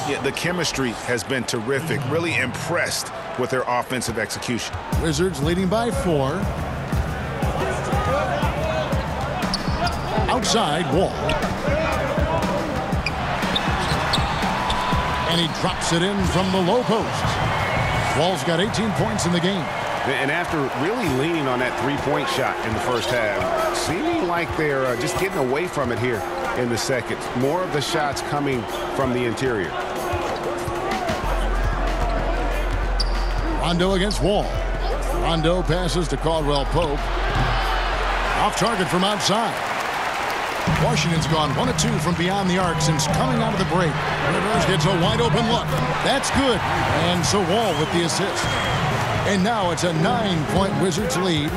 Yeah, the chemistry has been terrific. Really impressed with their offensive execution. Wizards leading by 4. Outside, Wall. And he drops it in from the low post. Wall's got 18 points in the game. And after really leaning on that 3-point shot in the first half, seeming like they're just getting away from it here in the second. More of the shots coming from the interior. Rondo against Wall. Rondo passes to Caldwell-Pope. Off target from outside. Washington's gone 1 of 2 from beyond the arc since coming out of the break. Rivers gets a wide open look. That's good. And so Wall with the assist. And now it's a 9-point Wizards lead.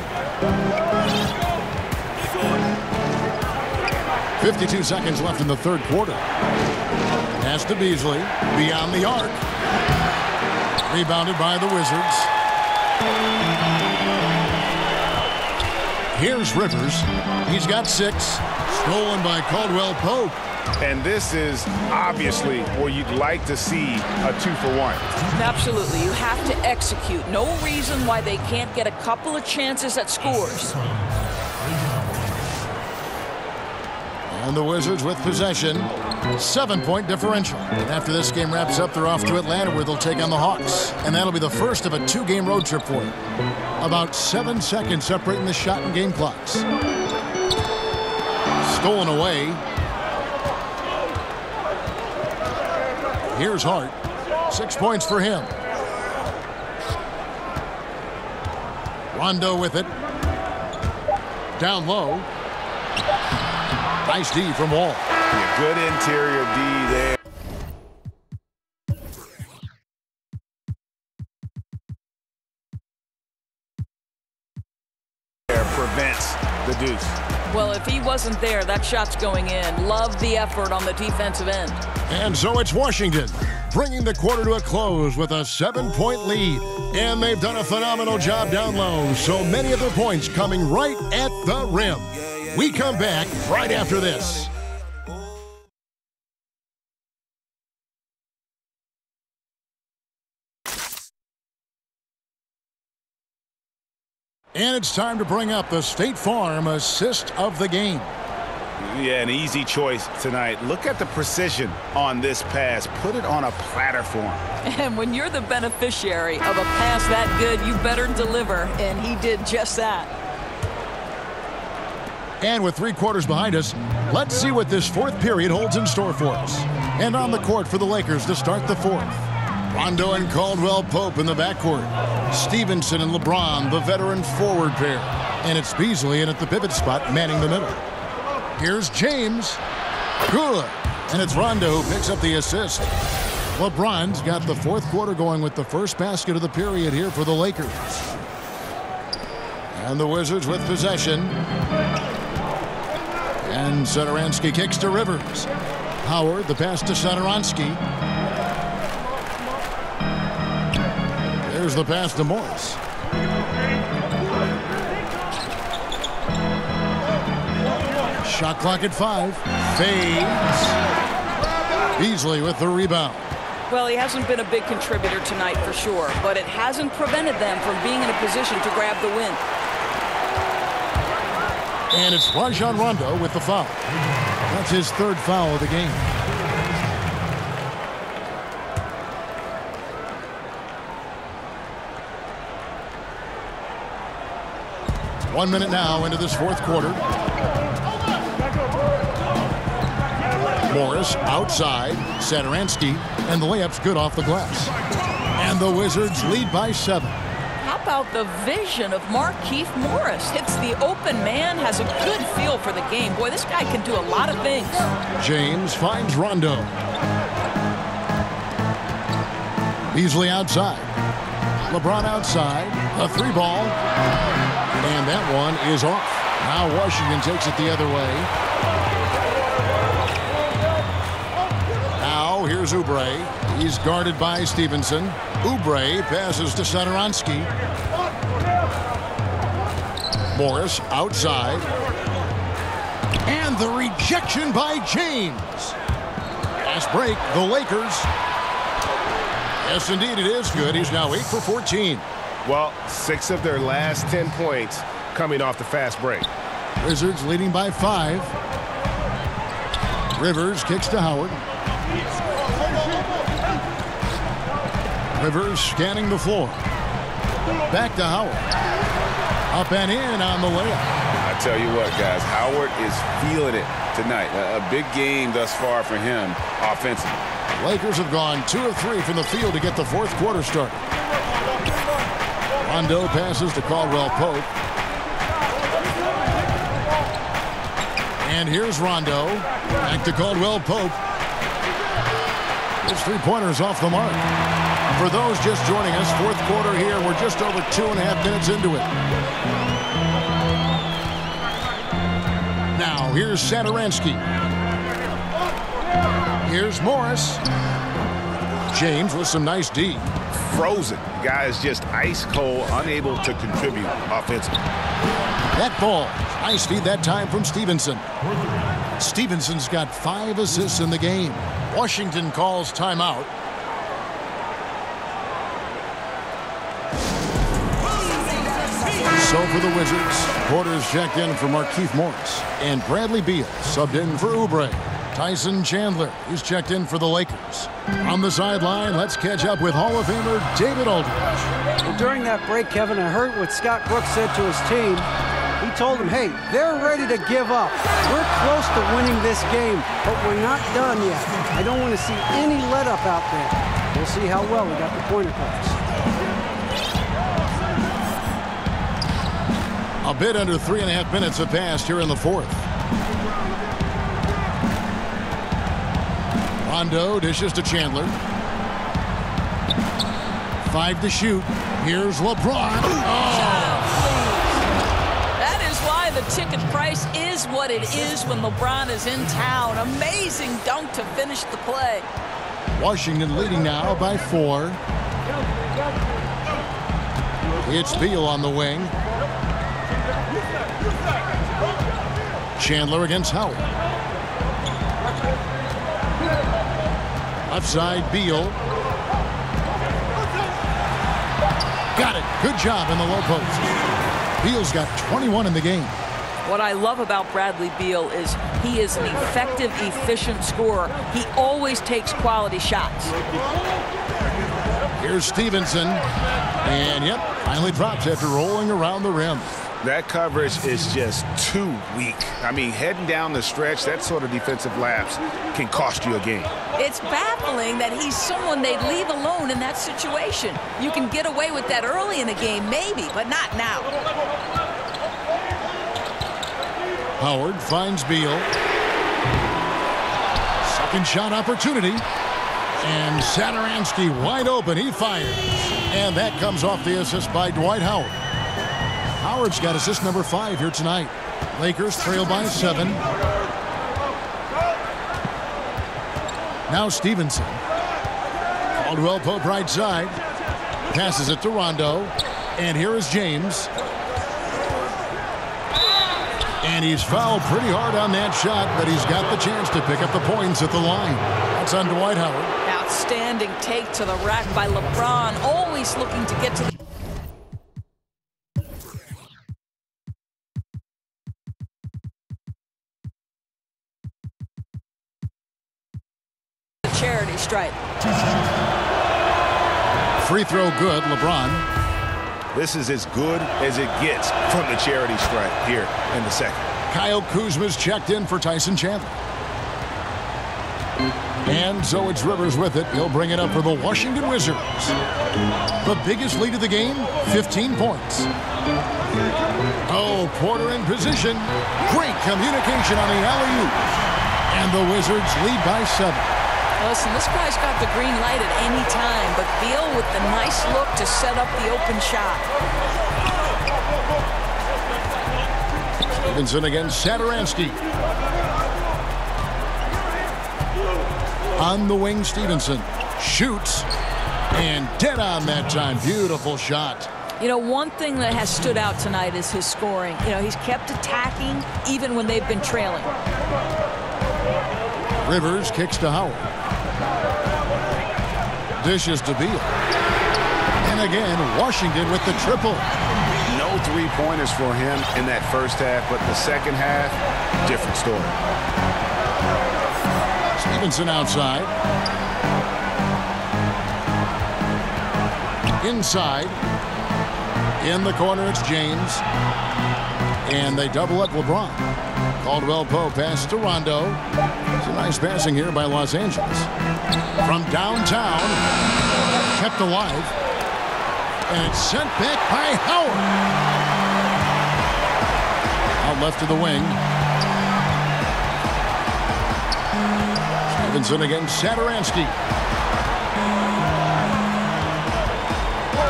52 seconds left in the 3rd quarter. Pass to Beasley. Beyond the arc. Rebounded by the Wizards. Here's Rivers. He's got 6. Stolen by Caldwell-Pope. And this is obviously where you'd like to see a 2-for-1. Absolutely. You have to execute. No reason why they can't get a couple of chances at scores. And the Wizards with possession. 7-point differential. And after this game wraps up, they're off to Atlanta where they'll take on the Hawks. And that'll be the first of a 2-game road trip for them. About 7 seconds separating the shot and game clocks. Stolen away. Here's Hart. 6 points for him. Rondo with it. Down low. Nice D from Wall. Yeah, good interior D there. Prevents the deuce. Well, if he wasn't there, that shot's going in. Love the effort on the defensive end. And so it's Washington, bringing the quarter to a close with a 7-point lead. And they've done a phenomenal job down low, so many of their points coming right at the rim. We come back right after this. And it's time to bring up the State Farm assist of the game. Yeah, an easy choice tonight. Look at the precision on this pass. Put it on a platter for him. And when you're the beneficiary of a pass that good, you better deliver, and he did just that. And with 3 quarters behind us, let's see what this 4th period holds in store for us. And on the court for the Lakers to start the 4th. Rondo and Caldwell Pope in the backcourt. Stevenson and LeBron, the veteran forward pair. And it's Beasley in at the pivot spot, manning the middle. Here's James. Good. And it's Rondo who picks up the assist. LeBron's got the 4th quarter going with the first basket of the period here for the Lakers. And the Wizards with possession. And Satoransky kicks to Rivers. Howard, the pass to Satoransky. There's the pass to Morris. Shot clock at 5. Fades. Beasley with the rebound. Well, he hasn't been a big contributor tonight for sure, but it hasn't prevented them from being in a position to grab the win. And it's Rajon Rondo with the foul. That's his 3rd foul of the game. One minute now into this 4th quarter. Morris outside. Satoransky, and the layup's good off the glass. And the Wizards lead by 7. How about the vision of Markieff Morris? Hits the open man, has a good feel for the game. Boy, this guy can do a lot of things. James finds Rondo. Beasley outside. LeBron outside. A 3-ball. And that one is off. Now Washington takes it the other way. Now here's Oubre. He's guarded by Stevenson. Oubre passes to Satoransky. Morris outside. And the rejection by James. Fast break, the Lakers. Yes, indeed, it is good. He's now 8 for 14. Well, 6 of their last 10 points coming off the fast break. Wizards leading by 5. Rivers kicks to Howard. Rivers scanning the floor. Back to Howard. Up and in on the layup. I tell you what, guys, Howard is feeling it tonight. A big game thus far for him offensively. Lakers have gone 2 of 3 from the field to get the 4th quarter started. Rondo passes to Caldwell Pope. And here's Rondo. Back to Caldwell Pope. His 3-pointer's off the mark. For those just joining us, 4th quarter here. We're just over 2.5 minutes into it. Now, here's Satoransky. Here's Morris. James with some nice D. Frozen. Guy is just ice cold, unable to contribute offensively. That ball. Nice feed that time from Stevenson. Stevenson's got 5 assists in the game. Washington calls timeout. So for the Wizards, Porter's checked in for Markieff Morris. And Bradley Beal subbed in for Oubre. Tyson Chandler is checked in for the Lakers. On the sideline, let's catch up with Hall of Famer David Aldridge. Well, during that break, Kevin, I heard what Scott Brooks said to his team. He told them, hey, they're ready to give up. We're close to winning this game, but we're not done yet. I don't want to see any let-up out there. We'll see how well we got the point across. A bit under 3.5 minutes have passed here in the fourth. Rondo dishes to Chandler. 5 to shoot. Here's LeBron. That is why the ticket price is what it is when LeBron is in town. Amazing dunk to finish the play. Washington leading now by 4. It's Beal on the wing. Chandler against Howard. Left side, Beal. Got it. Good job in the low post. Beal's got 21 in the game. What I love about Bradley Beal is he is an effective, efficient scorer. He always takes quality shots. Here's Stevenson. And, yep, finally drops after rolling around the rim. That coverage is just too weak. I mean, heading down the stretch, that sort of defensive lapse can cost you a game. It's baffling that he's someone they'd leave alone in that situation. You can get away with that early in the game, maybe, but not now. Howard finds Beal. Second shot opportunity. And Satoransky wide open. He fires. And that comes off the assist by Dwight Howard. Howard's got assist number 5 here tonight. Lakers trail by 7. Now Stevenson. Caldwell Pope right side. Passes it to Rondo. And here is James. And he's fouled pretty hard on that shot, but he's got the chance to pick up the points at the line. That's on Dwight Howard. Outstanding take to the rack by LeBron. Always looking to get to the charity stripe. Free throw good, LeBron. This is as good as it gets from the charity stripe here in the second. Kyle Kuzma's checked in for Tyson Chandler. And so it's Rivers with it. He'll bring it up for the Washington Wizards. The biggest lead of the game, 15 points. Oh, Porter in position. Great communication on the alley-oop. And the Wizards lead by 7. Listen, this guy's got the green light at any time, but Beal with the nice look to set up the open shot. Stevenson against Satoransky. On the wing, Stevenson shoots. And dead on that time. Beautiful shot. You know, one thing that has stood out tonight is his scoring. You know, he's kept attacking even when they've been trailing. Rivers kicks to Howard. Dishes to Beal. And again, Washington with the triple. No three-pointers for him in that first half, but the second half, different story. Stevenson outside. Inside. In the corner, it's James. And they double up LeBron. Caldwell Pope pass to Rondo. It's a nice passing here by Los Angeles. From downtown, kept alive. And it's sent back by Howard. Out left to the wing. Stevenson against Satoransky.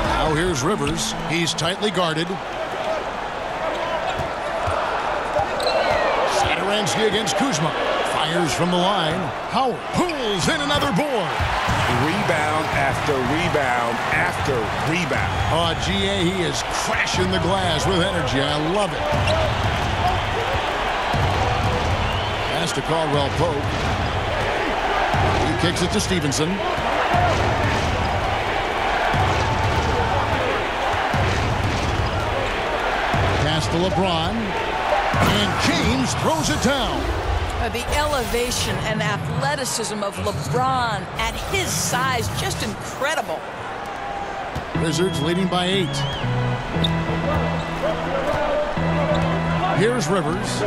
Now here's Rivers. He's tightly guarded. Satoransky against Kuzma. Fires from the line. Howard pulls in another board. rebound after rebound after rebound. Oh, GA, he is crashing the glass with energy. I love it. Pass to Caldwell Pope. He kicks it to Stevenson. Pass to LeBron. And James throws it down. The elevation and athleticism of LeBron at his size, just incredible. Wizards leading by 8. Here's Rivers.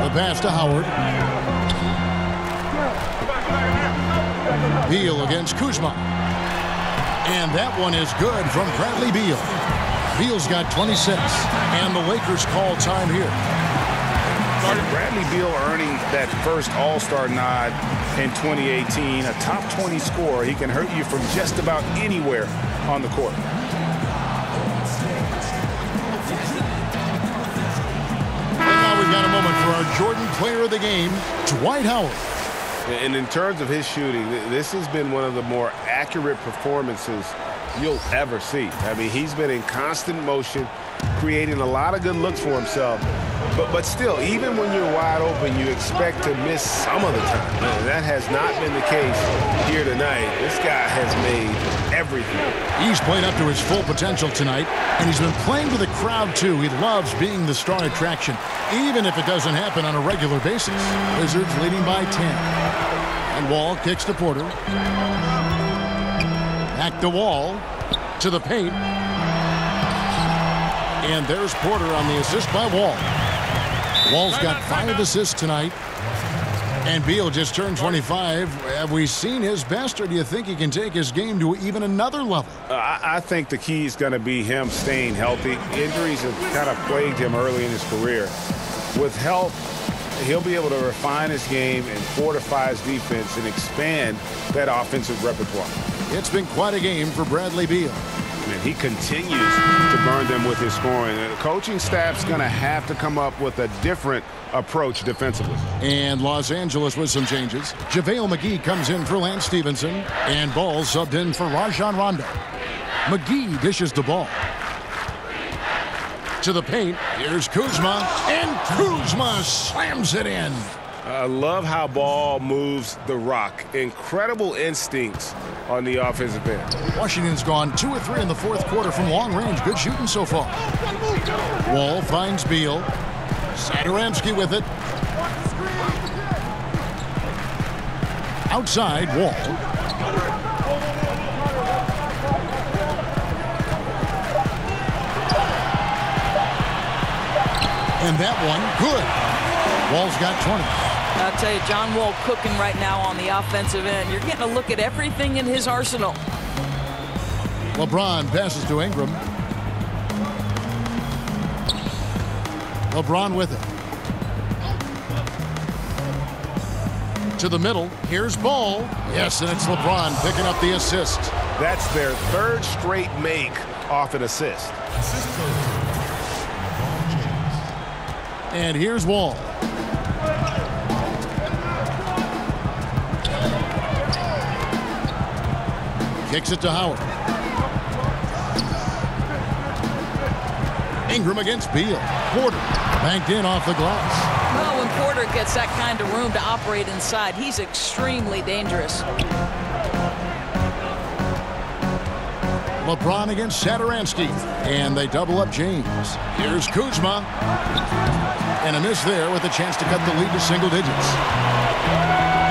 The pass to Howard. Beal against Kuzma. And that one is good from Bradley Beal. Beal's got 26. And the Lakers call time here. Bradley Beal earning that first All-Star nod in 2018, a top 20 scorer. He can hurt you from just about anywhere on the court. And now we've got a moment for our Jordan Player of the Game, Dwight Howard. And in terms of his shooting, this has been one of the more accurate performances you'll ever see. I mean, he's been in constant motion, creating a lot of good looks for himself. But still, even when you're wide open, you expect to miss some of the time. And that has not been the case here tonight. This guy has made everything. He's played up to his full potential tonight, and he's been playing to the crowd, too. He loves being the star attraction, even if it doesn't happen on a regular basis. Wizards leading by 10. And Wall kicks to Porter. Back to Wall. To the paint. And there's Porter on the assist by Wall. Wall's got 5 assists tonight. And Beal just turned 25. Have we seen his best, or do you think he can take his game to even another level? I think the key is going to be him staying healthy. Injuries have kind of plagued him early in his career. With help, he'll be able to refine his game and fortify his defense and expand that offensive repertoire. It's been quite a game for Bradley Beal. And he continues to burn them with his scoring. The coaching staff's going to have to come up with a different approach defensively. And Los Angeles with some changes. JaVale McGee comes in for Lance Stevenson. And Ball subbed in for Rajon Rondo. McGee dishes the ball. To the paint. Here's Kuzma. And Kuzma slams it in. I love how Ball moves the rock. Incredible instincts on the offensive end. Washington's gone 2 of 3 in the fourth quarter from long range. Good shooting so far. Wall finds Beal. Satoransky with it. Outside, Wall. And that one, good. Wall's got 20. I'll tell you, John Wall cooking right now on the offensive end. You're getting a look at everything in his arsenal. LeBron passes to Ingram. LeBron with it. To the middle. Here's Ball. Yes, and it's LeBron picking up the assist. That's their 3rd straight make off an assist. And here's Wall. Kicks it to Howard. Ingram against Beal. Porter banked in off the glass. Well, when Porter gets that kind of room to operate inside, he's extremely dangerous. LeBron against Satoransky. And they double up James. Here's Kuzma. And a miss there with a chance to cut the lead to single digits.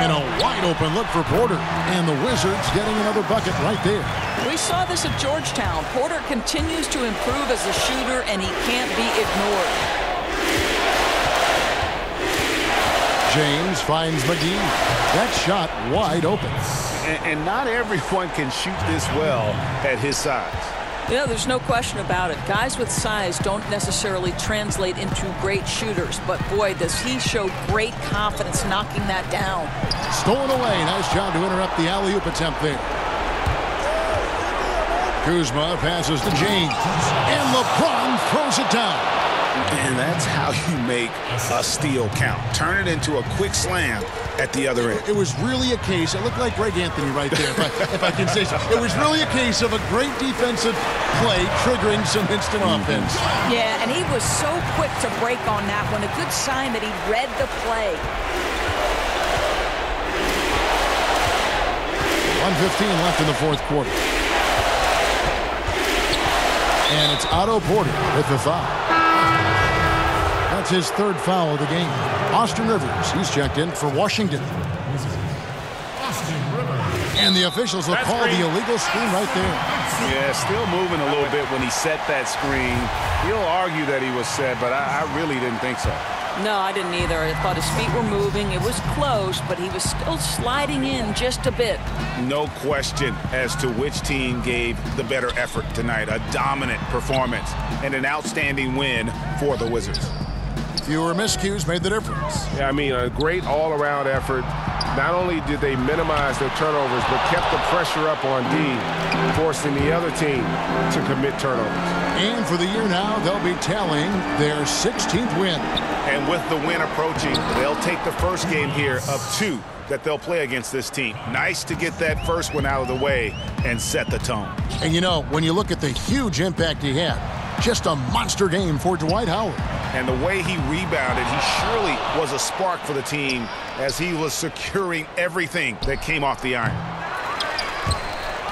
And a wide open look for Porter. And the Wizards getting another bucket right there. We saw this at Georgetown. Porter continues to improve as a shooter, and he can't be ignored. James finds McGee. That shot wide open. And not everyone can shoot this well at his size. You know, there's no question about it. Guys with size don't necessarily translate into great shooters, but boy, does he show great confidence knocking that down. Stolen away. Nice job to interrupt the alley-oop attempt there. Kuzma passes to James. And LeBron throws it down. And that's how you make a steal count. Turn it into a quick slam at the other end. It was really a case, it looked like Greg Anthony right there, if I can say so. It was really a case of a great defensive play triggering some instant offense. Yeah, and he was so quick to break on that one. A good sign that he read the play. 1:15 left in the fourth quarter. And it's Otto Porter with the foul. That's his third foul of the game. Austin Rivers, he's checked in for Washington. And the officials will call the illegal screen right there. Yeah, still moving a little bit when he set that screen. He'll argue that he was set, but I really didn't think so. No, I didn't either. I thought his feet were moving. It was close, but he was still sliding in just a bit. No question as to which team gave the better effort tonight. A dominant performance and an outstanding win for the Wizards. Fewer miscues made the difference. Yeah, I mean, a great all-around effort. Not only did they minimize their turnovers, but kept the pressure up on D, forcing the other team to commit turnovers. And for the year now, they'll be tallying their 16th win. And with the win approaching, they'll take the first game here of 2 that they'll play against this team. Nice to get that first one out of the way and set the tone. And you know, when you look at the huge impact he had, just a monster game for Dwight Howard. And the way he rebounded, he surely was a spark for the team as he was securing everything that came off the iron.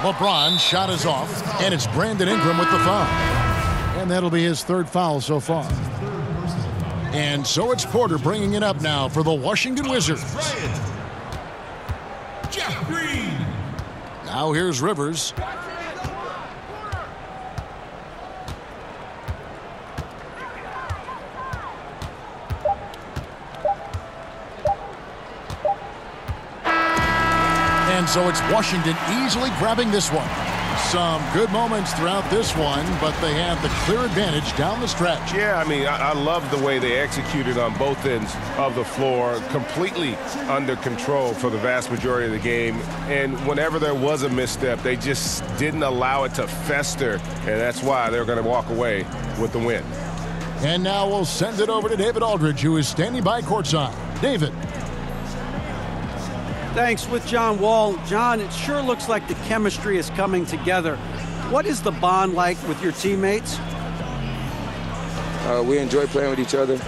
LeBron's shot is off, and it's Brandon Ingram with the foul. And that'll be his third foul so far. And so it's Porter bringing it up now for the Washington Wizards. Jeff Green. Now here's Rivers. And so it's Washington easily grabbing this one. Some good moments throughout this one, but they have the clear advantage down the stretch. Yeah, I mean, I love the way they executed on both ends of the floor, completely under control for the vast majority of the game. And whenever there was a misstep, they just didn't allow it to fester, and that's why they're going to walk away with the win. And now we'll send it over to David Aldridge, who is standing by courtside. David. Thanks. With John Wall. John, it sure looks like the chemistry is coming together. What is the bond like with your teammates? We enjoy playing with each other.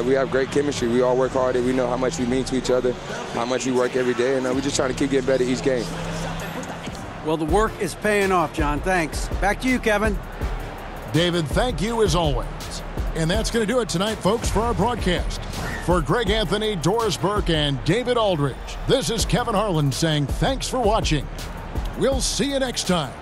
We have great chemistry. We all work hard. We know how much we mean to each other, how much we work every day, and we're just trying to keep getting better each game. Well, the work is paying off, John. Thanks. Back to you, Kevin. David, thank you as always. And that's going to do it tonight, folks, for our broadcast. For Greg Anthony, Doris Burke, and David Aldridge, this is Kevin Harlan saying thanks for watching. We'll see you next time.